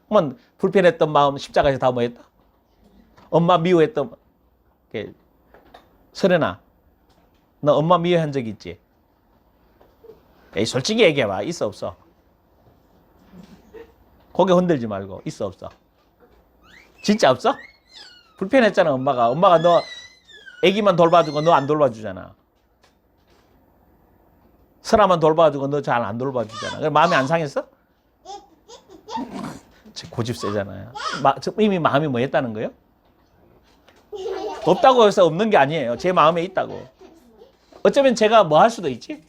그러면 불편했던 마음 십자가에서 다 뭐 했다? 엄마 미워했던 설현아, 너 엄마 미워한 적 있지? 솔직히 얘기해봐. 있어 없어? 고개 흔들지 말고 있어 없어? 진짜 없어? 불편했잖아. 엄마가 너 애기만 돌봐주고 너 안 돌봐주잖아. 설아만 돌봐주고 너 잘 안 돌봐주잖아. 그럼 마음이 안 상했어? 고집 세잖아요. 이미 마음이 뭐 했다는 거예요? 없다고 해서 없는 게 아니에요. 제 마음에 있다고. 어쩌면 제가 뭐 할 수도 있지?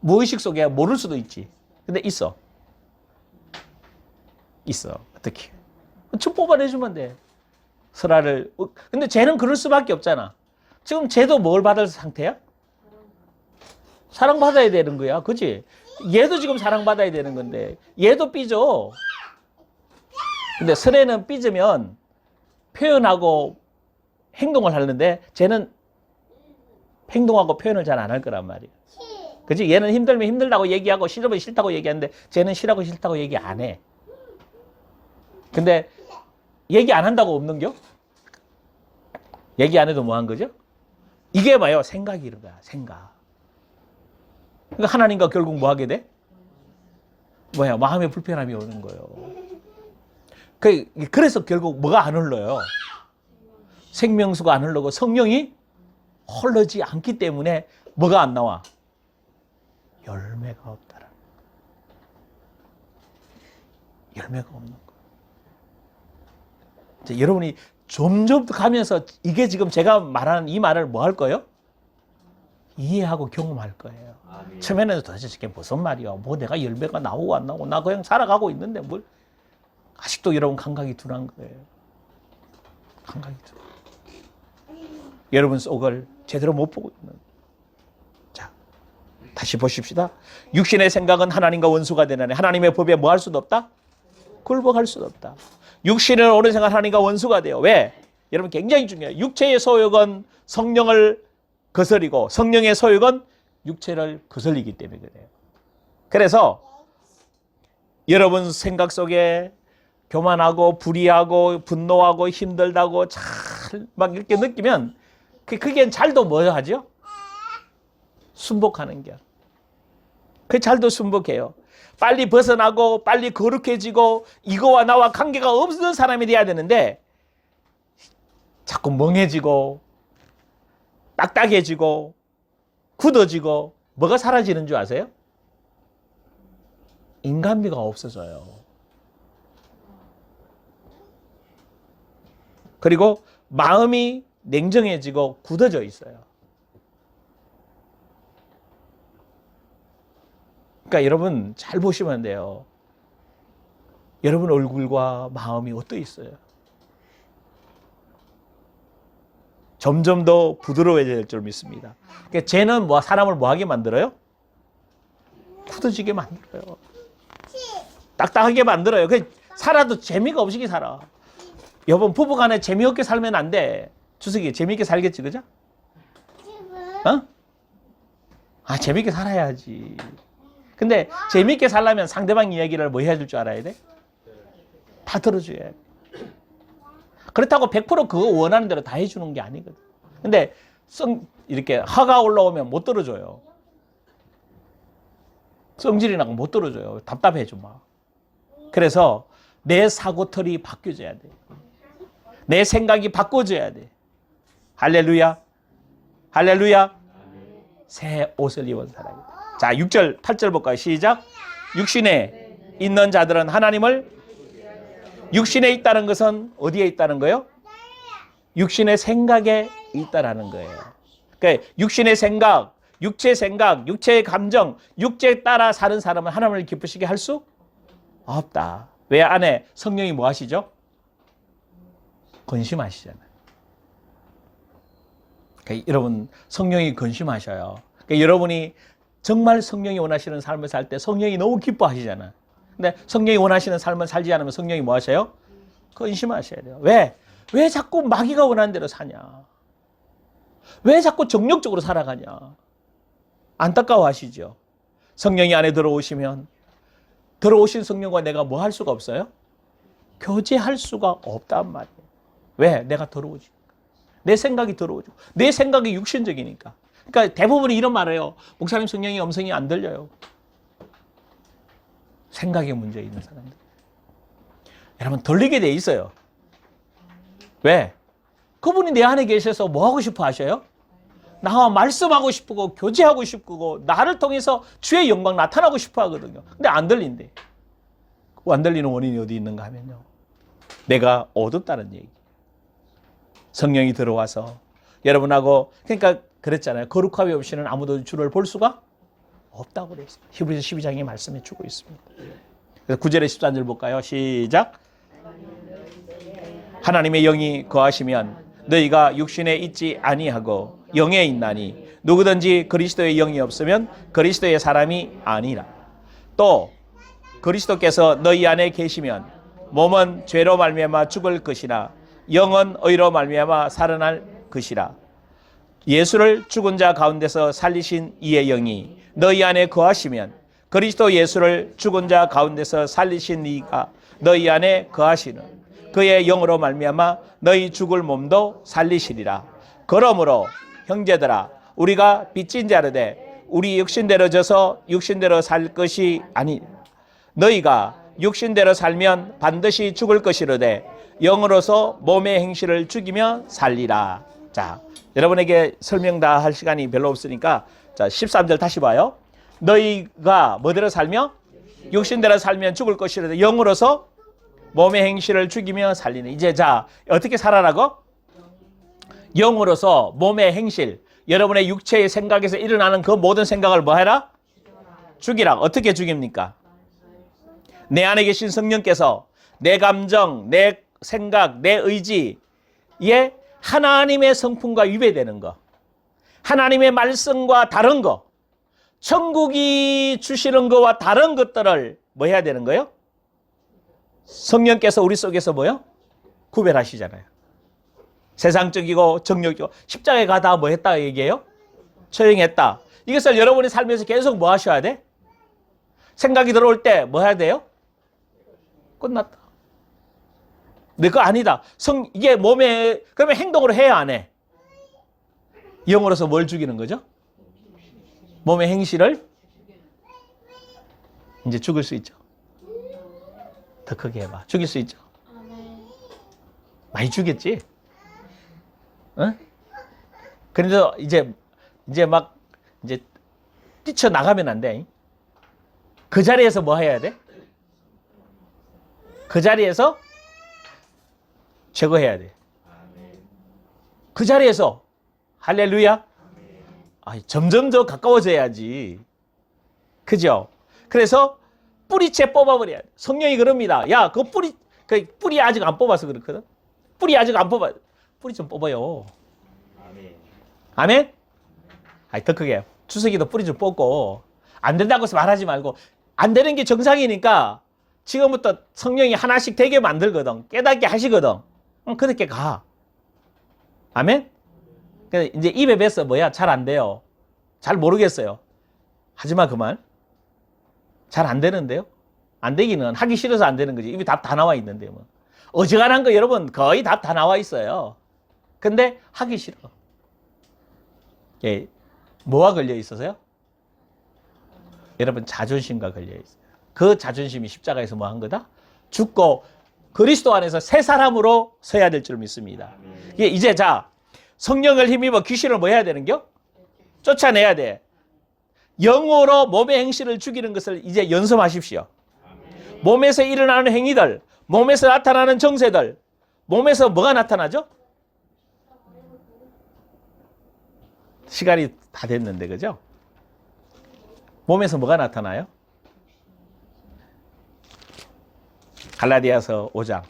무의식 속에 모를 수도 있지. 근데 있어. 어떻게? 좀 뽑아내주면 돼. 설아를. 근데 쟤는 그럴 수밖에 없잖아. 지금 쟤도 뭘 받을 상태야? 사랑받아야 되는 거야. 그치? 얘도 지금 사랑받아야 되는 건데 얘도 삐져. 근데 설애는 삐지면 표현하고 행동을 하는데 쟤는 행동하고 표현을 잘 안 할 거란 말이야. 그치? 얘는 힘들면 힘들다고 얘기하고 싫으면 싫다고 얘기하는데 쟤는 싫다고 싫다고 얘기 안 해. 근데 얘기 안 한다고 없는겨? 얘기 안 해도 뭐 한 거죠? 이게 뭐예요? 생각이 이런 거야. 생각. 그러니까 하나님과 결국 뭐 하게 돼? 마음의 불편함이 오는 거예요. 그래서 결국 뭐가 안 흘러요? 생명수가 안 흘러고 성령이 흘러지 않기 때문에 뭐가 안 나와? 열매가 없다라. 열매가 없는 거예요. 이제 여러분이 점점 가면서 이게 지금 제가 말하는 이 말을 뭐 할 거예요? 이해하고 경험할 거예요. 아멘. 처음에는 도대체 저게 무슨 말이야? 뭐 내가 열매가 나오고 안 나오고 나 그냥 살아가고 있는데 뭘 아직도 여러분 감각이 둔한 거예요. 감각이 둔. 여러분 속을 제대로 못 보고 있는. 자, 다시 보십시다. 육신의 생각은 하나님과 원수가 되나니 하나님의 법에 뭐 할 수도 없다? 굴복할 수도 없다. 육신은 옳은 생각 하나님과 원수가 돼요. 왜? 여러분 굉장히 중요해요. 육체의 소욕은 성령을 거스리고 성령의 소욕은 육체를 거슬리기 때문에 그래요. 그래서 여러분 생각 속에 교만하고 불의하고 분노하고 힘들다고 잘 막 이렇게 느끼면 그게 잘도 뭐 하죠? 순복하는 게. 그 잘도 순복해요. 빨리 벗어나고 빨리 거룩해지고 이거와 나와 관계가 없는 사람이 돼야 되는데 자꾸 멍해지고 딱딱해지고 굳어지고 뭐가 사라지는 줄 아세요? 인간미가 없어져요. 그리고 마음이 냉정해지고 굳어져 있어요. 그러니까 여러분 잘 보시면 돼요. 여러분 얼굴과 마음이 어떠 있어요? 점점 더 부드러워질 줄 믿습니다. 그러니까 죄는 뭐 사람을 뭐하게 만들어요? 굳어지게 만들어요. 딱딱하게 만들어요. 그 살아도 재미가 없이 살아. 여러분 부부간에 재미없게 살면 안 돼. 주석이 재미있게 살겠지, 그죠? 어? 아 재미있게 살아야지. 근데 재미있게 살려면 상대방 이야기를 뭐 해줄 줄 알아야 돼? 다 들어줘야 돼. 그렇다고 100% 그거 원하는 대로 다 해주는 게 아니거든. 근데 이렇게 화가 올라오면 못 들어줘요. 성질이 나고 못 들어줘요. 답답해 좀 막. 그래서 내 사고털이 바뀌어져야 돼. 내 생각이 바꿔져야 돼. 할렐루야. 할렐루야. 새 옷을 입은 사람이다. 자, 6절, 8절 볼까요? 시작. 육신에 있는 자들은 하나님을 육신에 있다는 것은 어디에 있다는 거예요? 육신의 생각에 있다라는 거예요. 그러니까 육신의 생각, 육체의 감정, 육체에 따라 사는 사람은 하나님을 기쁘시게 할 수 없다. 왜 안에 성령이 뭐 하시죠? 건심하시잖아요. 그러니까 여러분 성령이 건심하셔요. 그러니까 여러분이 정말 성령이 원하시는 삶을 살 때 성령이 너무 기뻐하시잖아요. 근데 성령이 원하시는 삶을 살지 않으면 성령이 뭐 하셔요? 근심하셔야 돼요. 왜? 왜 자꾸 마귀가 원하는 대로 사냐? 왜 자꾸 정력적으로 살아가냐? 안타까워하시죠? 성령이 안에 들어오시면 들어오신 성령과 내가 뭐 할 수가 없어요? 교제할 수가 없단 말이에요. 왜? 내가 들어오지. 내 생각이 들어오죠. 내 생각이 육신적이니까. 그러니까 대부분이 이런 말을 해요. 목사님 성령이 음성이 안 들려요. 생각에 문제 있는 사람들. 여러분 들리게 돼 있어요. 왜? 그분이 내 안에 계셔서 뭐 하고 싶어 하셔요? 나와 말씀하고 싶고 교제하고 싶고 나를 통해서 주의 영광 나타나고 싶어 하거든요. 근데 안 들린대. 안 들리는 원인이 어디 있는가 하면요. 내가 어둡다는 얘기. 성령이 들어와서 여러분하고 그러니까 그랬잖아요. 거룩함이 없이는 아무도 주를 볼 수가 없다고 그랬어요. 히브리서 12장에 말씀해 주고 있습니다. 그래서 9절에 13절 볼까요? 시작. 하나님의 영이 거하시면 너희가 육신에 있지 아니하고 영에 있나니 누구든지 그리스도의 영이 없으면 그리스도의 사람이 아니라. 또 그리스도께서 너희 안에 계시면 몸은 죄로 말미암아 죽을 것이나 영은 의로 말미암아 살아날 것이라. 예수를 죽은 자 가운데서 살리신 이의 영이 너희 안에 거하시면 그리스도 예수를 죽은 자 가운데서 살리신 이가 너희 안에 거하시는 그의 영으로 말미암아 너희 죽을 몸도 살리시리라. 그러므로 형제들아 우리가 빚진 자르되 우리 육신대로 져서 육신대로 살 것이 아니 너희가 육신대로 살면 반드시 죽을 것이로되 영으로서 몸의 행실을 죽이며 살리라. 자, 여러분에게 설명 다 할 시간이 별로 없으니까 자 13절 다시 봐요. 너희가 뭐대로 살며? 육신대로 살면 죽을 것이라도 영으로서 몸의 행실을 죽이며 살리는. 이제 자 어떻게 살아라고? 영으로서 몸의 행실. 여러분의 육체의 생각에서 일어나는 그 모든 생각을 뭐 해라? 죽이라. 어떻게 죽입니까? 내 안에 계신 성령께서 내 감정, 내 생각, 내 의지에 하나님의 성품과 위배되는 거, 하나님의 말씀과 다른 거, 천국이 주시는 것과 다른 것들을 뭐 해야 되는 거예요? 성령께서 우리 속에서 뭐요? 구별하시잖아요. 세상적이고 정욕이고 십자가에 가다 뭐 했다 얘기해요? 처형했다. 이것을 여러분이 살면서 계속 뭐 하셔야 돼? 생각이 들어올 때 뭐 해야 돼요? 끝났다. 내 거 아니다. 이게 몸에, 그러면 행동으로 해야 안 해? 영으로서 뭘 죽이는 거죠? 몸의 행실을 이제 죽일 수 있죠. 더 크게 해봐. 죽일 수 있죠. 많이 죽였지? 응? 그래도 이제 뛰쳐나가면 안 돼. 그 자리에서 뭐 해야 돼? 그 자리에서 제거해야 돼. 그 자리에서 할렐루야. 점점 더 가까워져야지. 그죠? 그래서 뿌리채 뽑아버려야 돼. 성령이 그럽니다. 야, 그 뿌리 아직 안 뽑아서 그렇거든. 뿌리 아직 안 뽑아. 뿌리 좀 뽑아요. 아멘? 더 크게. 주석이도 뿌리 좀 뽑고. 안 된다고 해서 말하지 말고. 안 되는 게 정상이니까 지금부터 성령이 하나씩 되게 만들거든. 깨닫게 하시거든. 그렇게 가. 아멘? 이제 입에 뱉어 뭐야? 잘 안 돼요. 잘 모르겠어요. 하지마 그만. 잘 안 되는데요? 안 되기는 하기 싫어서 안 되는 거지. 입에 답 다 나와 있는데 뭐. 어지간한 거 여러분 거의 답 다 나와 있어요. 근데 하기 싫어. 뭐가 걸려 있어서요? 여러분 자존심과 걸려 있어요. 그 자존심이 십자가에서 뭐 한 거다? 죽고 그리스도 안에서 새 사람으로 서야 될 줄 믿습니다. 이제 자 성령을 힘입어 귀신을 뭐 해야 되는겨? 쫓아내야 돼. 영으로 몸의 행실을 죽이는 것을 이제 연습하십시오. 몸에서 일어나는 행위들, 몸에서 나타나는 정세들, 몸에서 뭐가 나타나죠? 시간이 다 됐는데 그죠? 몸에서 뭐가 나타나요? 갈라디아서 5장.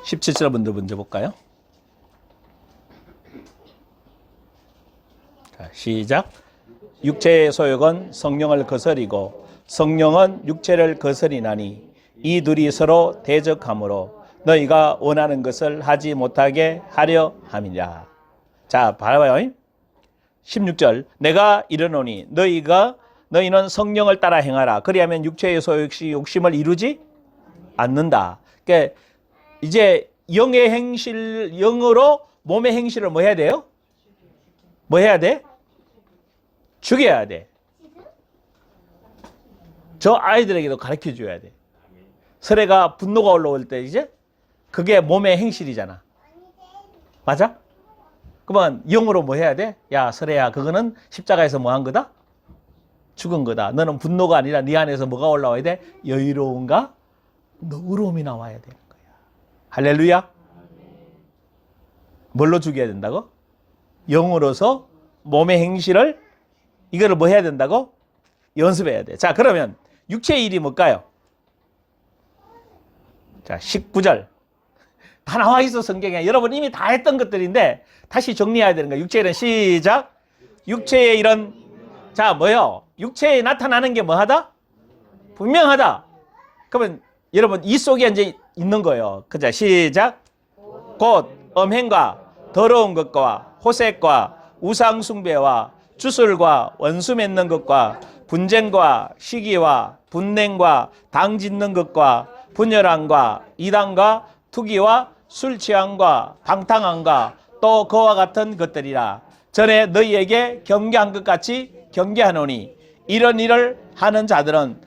(17절) 먼저 볼까요? 자, 시작. 육체의 소욕은 성령을 거스리고 성령은 육체를 거스리나니 이 둘이 서로 대적하므로 너희가 원하는 것을 하지 못하게 하려 함이라. 자, 봐봐요. 16절. 내가 이르노니 너희는 성령을 따라 행하라. 그리하면 육체의 소욕이 욕심을 이루지 않는다. 그러니까 이제 영의 행실, 영으로 몸의 행실을 뭐 해야 돼요? 뭐 해야 돼? 죽여야 돼. 저 아이들에게도 가르쳐 줘야 돼. 설애가 분노가 올라올 때 이제 그게 몸의 행실이잖아. 맞아? 그러면 영으로 뭐 해야 돼? 야, 설애야, 그거는 십자가에서 뭐 한 거다? 죽은 거다. 너는 분노가 아니라 네 안에서 뭐가 올라와야 돼? 여유로움과 너그러움이 나와야 되는 거야. 할렐루야. 뭘로 죽여야 된다고? 영으로서 몸의 행실을 이거를 뭐 해야 된다고? 연습해야 돼. 자, 그러면 육체의 일이 뭘까요? 자, 19절. 다 나와 있어, 성경에. 여러분 이미 다 했던 것들인데 다시 정리해야 되는 거야. 육체의 일은 시작. 육체의 일은 자, 뭐요? 육체에 나타나는 게 뭐하다? 분명하다. 그러면 여러분 이 속에 이제 있는 거예요. 그죠? 시작. 곧 음행과 더러운 것과 호색과 우상숭배와 주술과 원수 맺는 것과 분쟁과 시기와 분냉과 당 짓는 것과 분열함과 이단과 투기와 술 취함과 방탕함과 또 그와 같은 것들이라. 전에 너희에게 경계한 것 같이 경계하노니 이런 일을 하는 자들은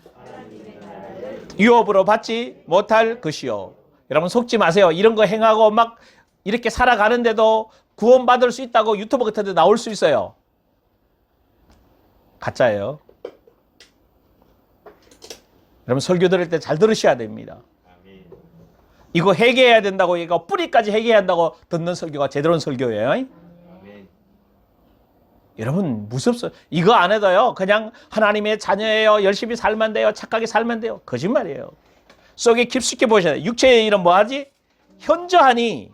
유업으로 받지 못할 것이요. 여러분 속지 마세요. 이런 거 행하고 막 이렇게 살아가는데도 구원받을 수 있다고 유튜브 같은 데 나올 수 있어요. 가짜예요. 여러분 설교 들을 때 잘 들으셔야 됩니다. 아멘. 이거 회개해야 된다고, 이거 뿌리까지 회개해야 한다고 듣는 설교가 제대로 된 설교예요. 아멘. 여러분 무섭어요. 이거 안 해도요, 그냥 하나님의 자녀예요, 열심히 살면 돼요, 착하게 살면 돼요. 거짓말이에요. 속에 깊숙이 보셔야 돼요. 육체의 일은 뭐하지? 현저하니,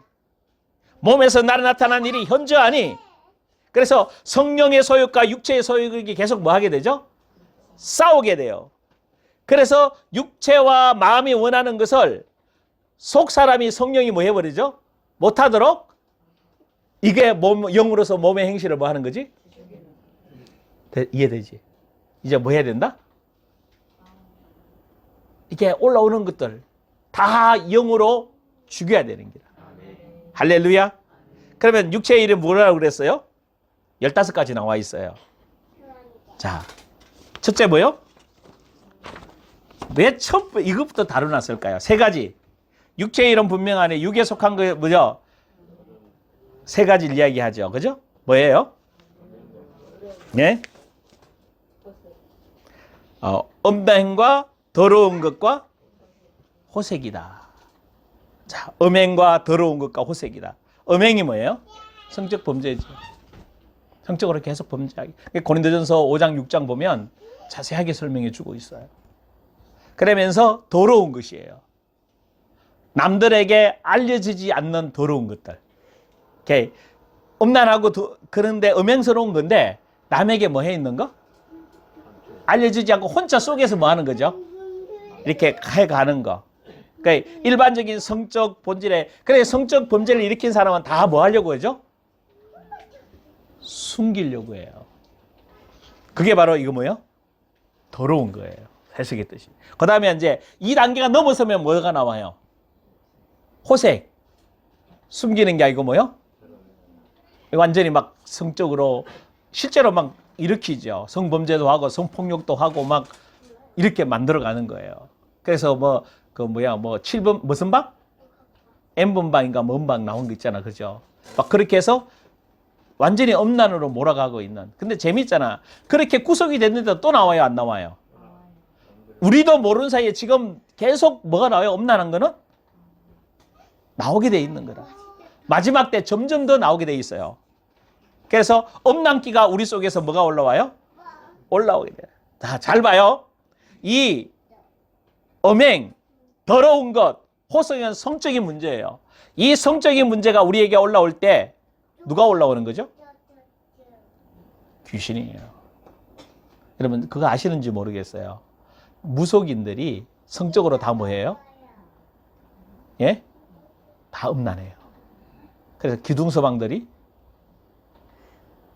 몸에서 나타난 일이 현저하니. 그래서 성령의 소욕과 육체의 소욕이 계속 뭐하게 되죠? 싸우게 돼요. 그래서 육체와 마음이 원하는 것을 속 사람이, 성령이 뭐 해버리죠? 못하도록, 이게 영으로서 몸의 행실을 뭐 하는 거지? 이해되지? 이제 뭐 해야 된다? 이게 올라오는 것들 다 영으로 죽여야 되는 거야. 할렐루야. 그러면 육체의 일은 뭐라고 그랬어요? 15가지 나와 있어요. 자, 첫째 뭐요? 왜 이것부터 다뤄놨을까요? 3가지. 육체의 일은 분명하네. 육에 속한 거 뭐죠? 3가지를 이야기하죠. 그죠? 뭐예요? 네? 음행과 더러운 것과 호색이다. 자, 음행과 더러운 것과 호색이다. 음행이 뭐예요? 성적 범죄죠. 성적으로 계속 범죄하기. 고린도전서 5장 6장 보면 자세하게 설명해 주고 있어요. 그러면서 더러운 것이에요. 남들에게 알려지지 않는 더러운 것들. 음란하고 그런데 음행스러운 건데 남에게 뭐 해 있는 거? 알려지지 않고 혼자 속에서 뭐 하는 거죠? 이렇게 해가는 거. 그러니까 일반적인 성적 본질에, 그래 성적 범죄를 일으킨 사람은 다 뭐 하려고 하죠? 숨기려고 해요. 그게 바로 이거 뭐예요? 더러운 거예요. 해석의 뜻이. 그 다음에 이제 이 단계가 넘어서면 뭐가 나와요? 호색. 숨기는 게 아니고 뭐요? 완전히 막 성적으로 실제로 막 일으키죠. 성범죄도 하고 성폭력도 하고 막 이렇게 만들어가는 거예요. 그래서 뭐 7번 무슨 방? N번방인가 뭔 방 나온 거 있잖아. 그죠? 막 그렇게 해서 완전히 음란으로 몰아가고 있는. 근데 재밌잖아. 그렇게 구속이 됐는데 또 나와요, 안 나와요? 우리도 모르는 사이에 지금 계속 뭐가 나와요? 음란한 거는 나오게 돼 있는 거라. 마지막 때 점점 더 나오게 돼 있어요. 그래서 음란기가 우리 속에서 뭐가 올라와요? 올라오게 돼요. 자, 잘 봐요. 이 음행, 더러운 것, 호성은 성적인 문제예요. 이 성적인 문제가 우리에게 올라올 때 누가 올라오는 거죠? 귀신이에요. 여러분 그거 아시는지 모르겠어요. 무속인들이 성적으로 다 뭐예요? 예? 다 음란해요. 그래서 기둥서방들이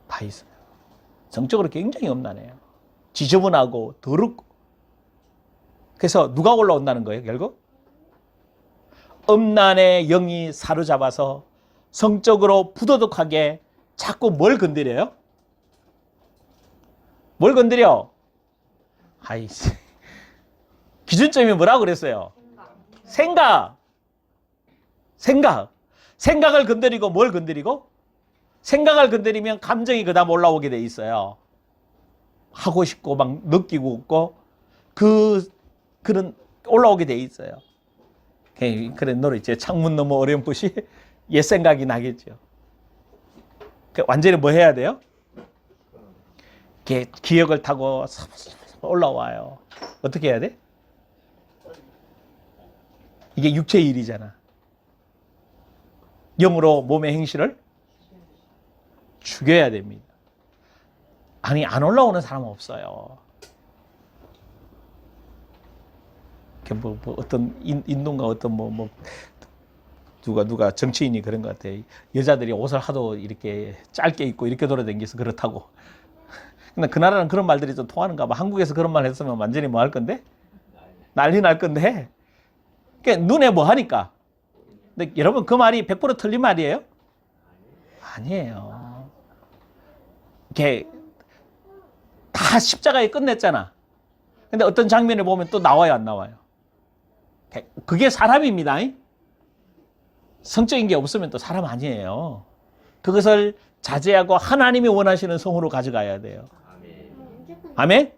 다 있어요. 성적으로 굉장히 음란해요. 지저분하고 더럽고. 그래서 누가 올라온다는 거예요, 결국? 음란의 영이 사로잡아서 성적으로 부도덕하게 자꾸 뭘 건드려요? 뭘 건드려? 아이씨. 기준점이 뭐라고 그랬어요? 생각. 생각을 건드리고 뭘 건드리고? 생각을 건드리면 감정이 그 다음 올라오게 돼 있어요. 하고 싶고 막 느끼고 있고 그런 올라오게 돼 있어요. 그런 노래 있죠. 창문 너머 어렴풋이 옛 생각이 나겠죠. 완전히 뭐 해야 돼요? 기억을 타고 올라와요. 어떻게 해야 돼? 이게 육체의 일이잖아. 영으로 몸의 행실을 죽여야 됩니다. 아니 안 올라오는 사람은 없어요. 뭐 어떤 인도인가 어떤 누가 정치인이 그런 것 같아. 여자들이 옷을 하도 이렇게 짧게 입고 이렇게 돌아다니면서 그렇다고. 근데 그 나라는 그런 말들이 좀 통하는가 봐. 한국에서 그런 말 했으면 완전히 뭐 할 건데? 난리 날 건데. 그러니까 눈에 뭐 하니까. 근데 여러분 그 말이 100% 틀린 말이에요? 아니에요. 이렇게 다 십자가에 끝냈잖아. 근데 어떤 장면을 보면 또 나와요, 안 나와요? 그게 사람입니다. 성적인 게 없으면 또 사람 아니에요. 그것을 자제하고 하나님이 원하시는 성으로 가져가야 돼요. 아멘?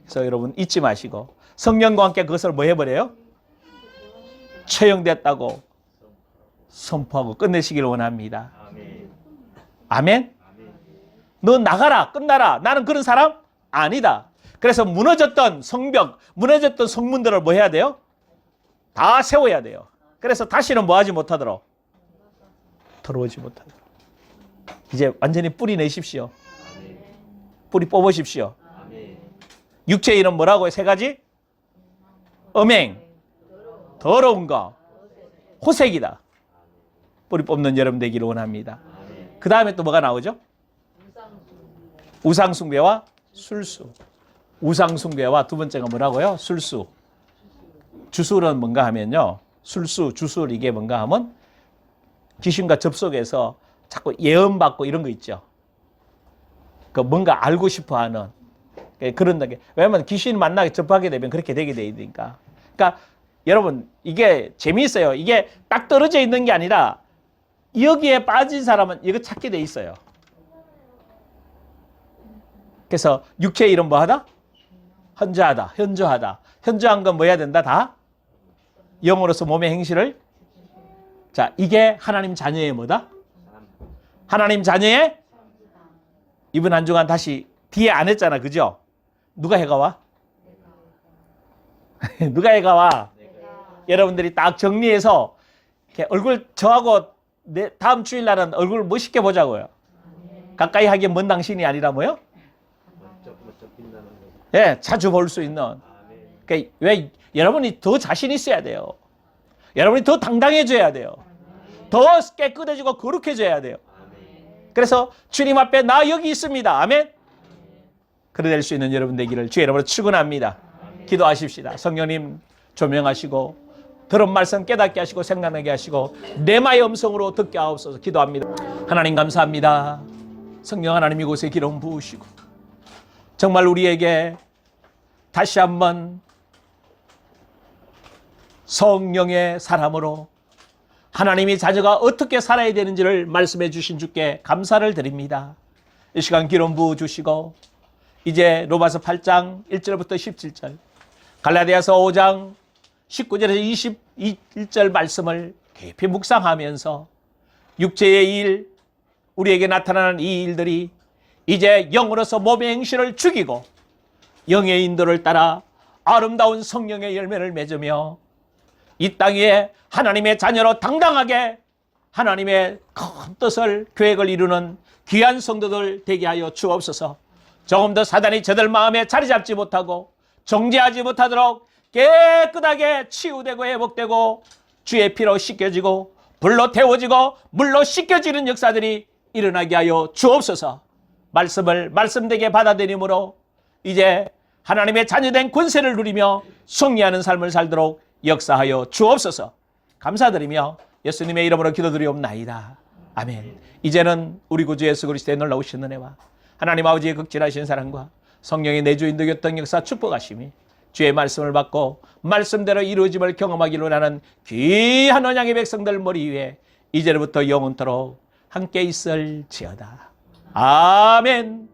그래서 여러분 잊지 마시고 성령과 함께 그것을 뭐 해버려요? 처형됐다고 선포하고 끝내시기를 원합니다. 아멘. 아멘? 아멘. 너 나가라, 끝나라. 나는 그런 사람 아니다. 그래서 무너졌던 성벽, 무너졌던 성문들을 뭐 해야 돼요? 다 세워야 돼요. 그래서 다시는 뭐 하지 못하도록, 들어오지 못하도록. 이제 완전히 뿌리 내십시오. 아멘. 뿌리 뽑으십시오. 아멘. 육체의 일은 뭐라고요? 세 가지? 음행, 더러운 거, 호색이다. 뿌리 뽑는 여러분 되기를 원합니다. 아멘. 그 다음에 또 뭐가 나오죠? 우상숭배와 술수. 우상숭배와 두 번째가 뭐라고요? 술수. 주술은 뭔가 하면요. 술수, 주술 이게 뭔가 하면 귀신과 접속해서 자꾸 예언받고 이런 거 있죠. 그 뭔가 알고 싶어 하는 그런 게. 왜냐하면 귀신 만나게 접하게 되면 그렇게 되게 되니까. 그러니까 여러분 이게 재미있어요. 이게 딱 떨어져 있는 게 아니라 여기에 빠진 사람은 이거 찾게 돼 있어요. 그래서 육체의 일은 뭐 하다? 현저하다. 현저하다. 현저한 건 뭐 해야 된다? 다? 영으로서 몸의 행실을. 자, 이게 하나님 자녀의 뭐다? 하나님 자녀의 이번 한 주간 다시 뒤에 안 했잖아. 그죠? 누가 해가 와? 누가 해가 와? 여러분들이 딱 정리해서 이렇게 얼굴 저하고 다음 주일날은 얼굴 멋있게 보자고요. 가까이 하기엔 먼 당신이 아니라 뭐요? 멋쩍 빛나는 거. 예, 자주 볼 수 있는. 아멘. 그러니까 왜 여러분이 더 자신 있어야 돼요. 여러분이 더 당당해져야 돼요. 더 깨끗해지고 거룩해져야 돼요. 그래서 주님 앞에 나 여기 있습니다. 아멘. 그래 될 수 있는 여러분 되기를 주의 이름으로 축원합니다. 기도하십시다. 성령님 조명하시고 들은 말씀 깨닫게 하시고 생각나게 하시고 내 마의 음성으로 듣게 하옵소서. 기도합니다. 하나님 감사합니다. 성령 하나님 이곳에 기름 부으시고 정말 우리에게 다시 한번 성령의 사람으로 하나님이 자녀가 어떻게 살아야 되는지를 말씀해 주신 주께 감사를 드립니다. 이 시간 기름 부어 주시고 이제 로마서 8장 1절부터 17절 갈라디아서 5장 19절에서 21절 말씀을 깊이 묵상하면서 육체의 일, 우리에게 나타나는 이 일들이 이제 영으로서 몸의 행실을 죽이고 영의 인도를 따라 아름다운 성령의 열매를 맺으며 이 땅에 하나님의 자녀로 당당하게 하나님의 큰 뜻을 계획을 이루는 귀한 성도들 되게 하여 주옵소서. 조금 더 사단이 저들 마음에 자리 잡지 못하고 정죄하지 못하도록 깨끗하게 치유되고 회복되고 주의 피로 씻겨지고 불로 태워지고 물로 씻겨지는 역사들이 일어나게 하여 주옵소서. 말씀을 말씀되게 받아들임으로 이제 하나님의 자녀된 권세를 누리며 승리하는 삶을 살도록 역사하여 주옵소서. 감사드리며 예수님의 이름으로 기도드리옵나이다. 아멘. 이제는 우리 구주 예수 그리스도의 놀라우신 은혜와 하나님 아버지의 극진하신 사랑과 성령의 내주인 득였던 역사 축복하심이 주의 말씀을 받고 말씀대로 이루어짐을 경험하기로 하는 귀한 언약의 백성들 머리 위에 이제부터 영원토록 함께 있을지어다. 아멘.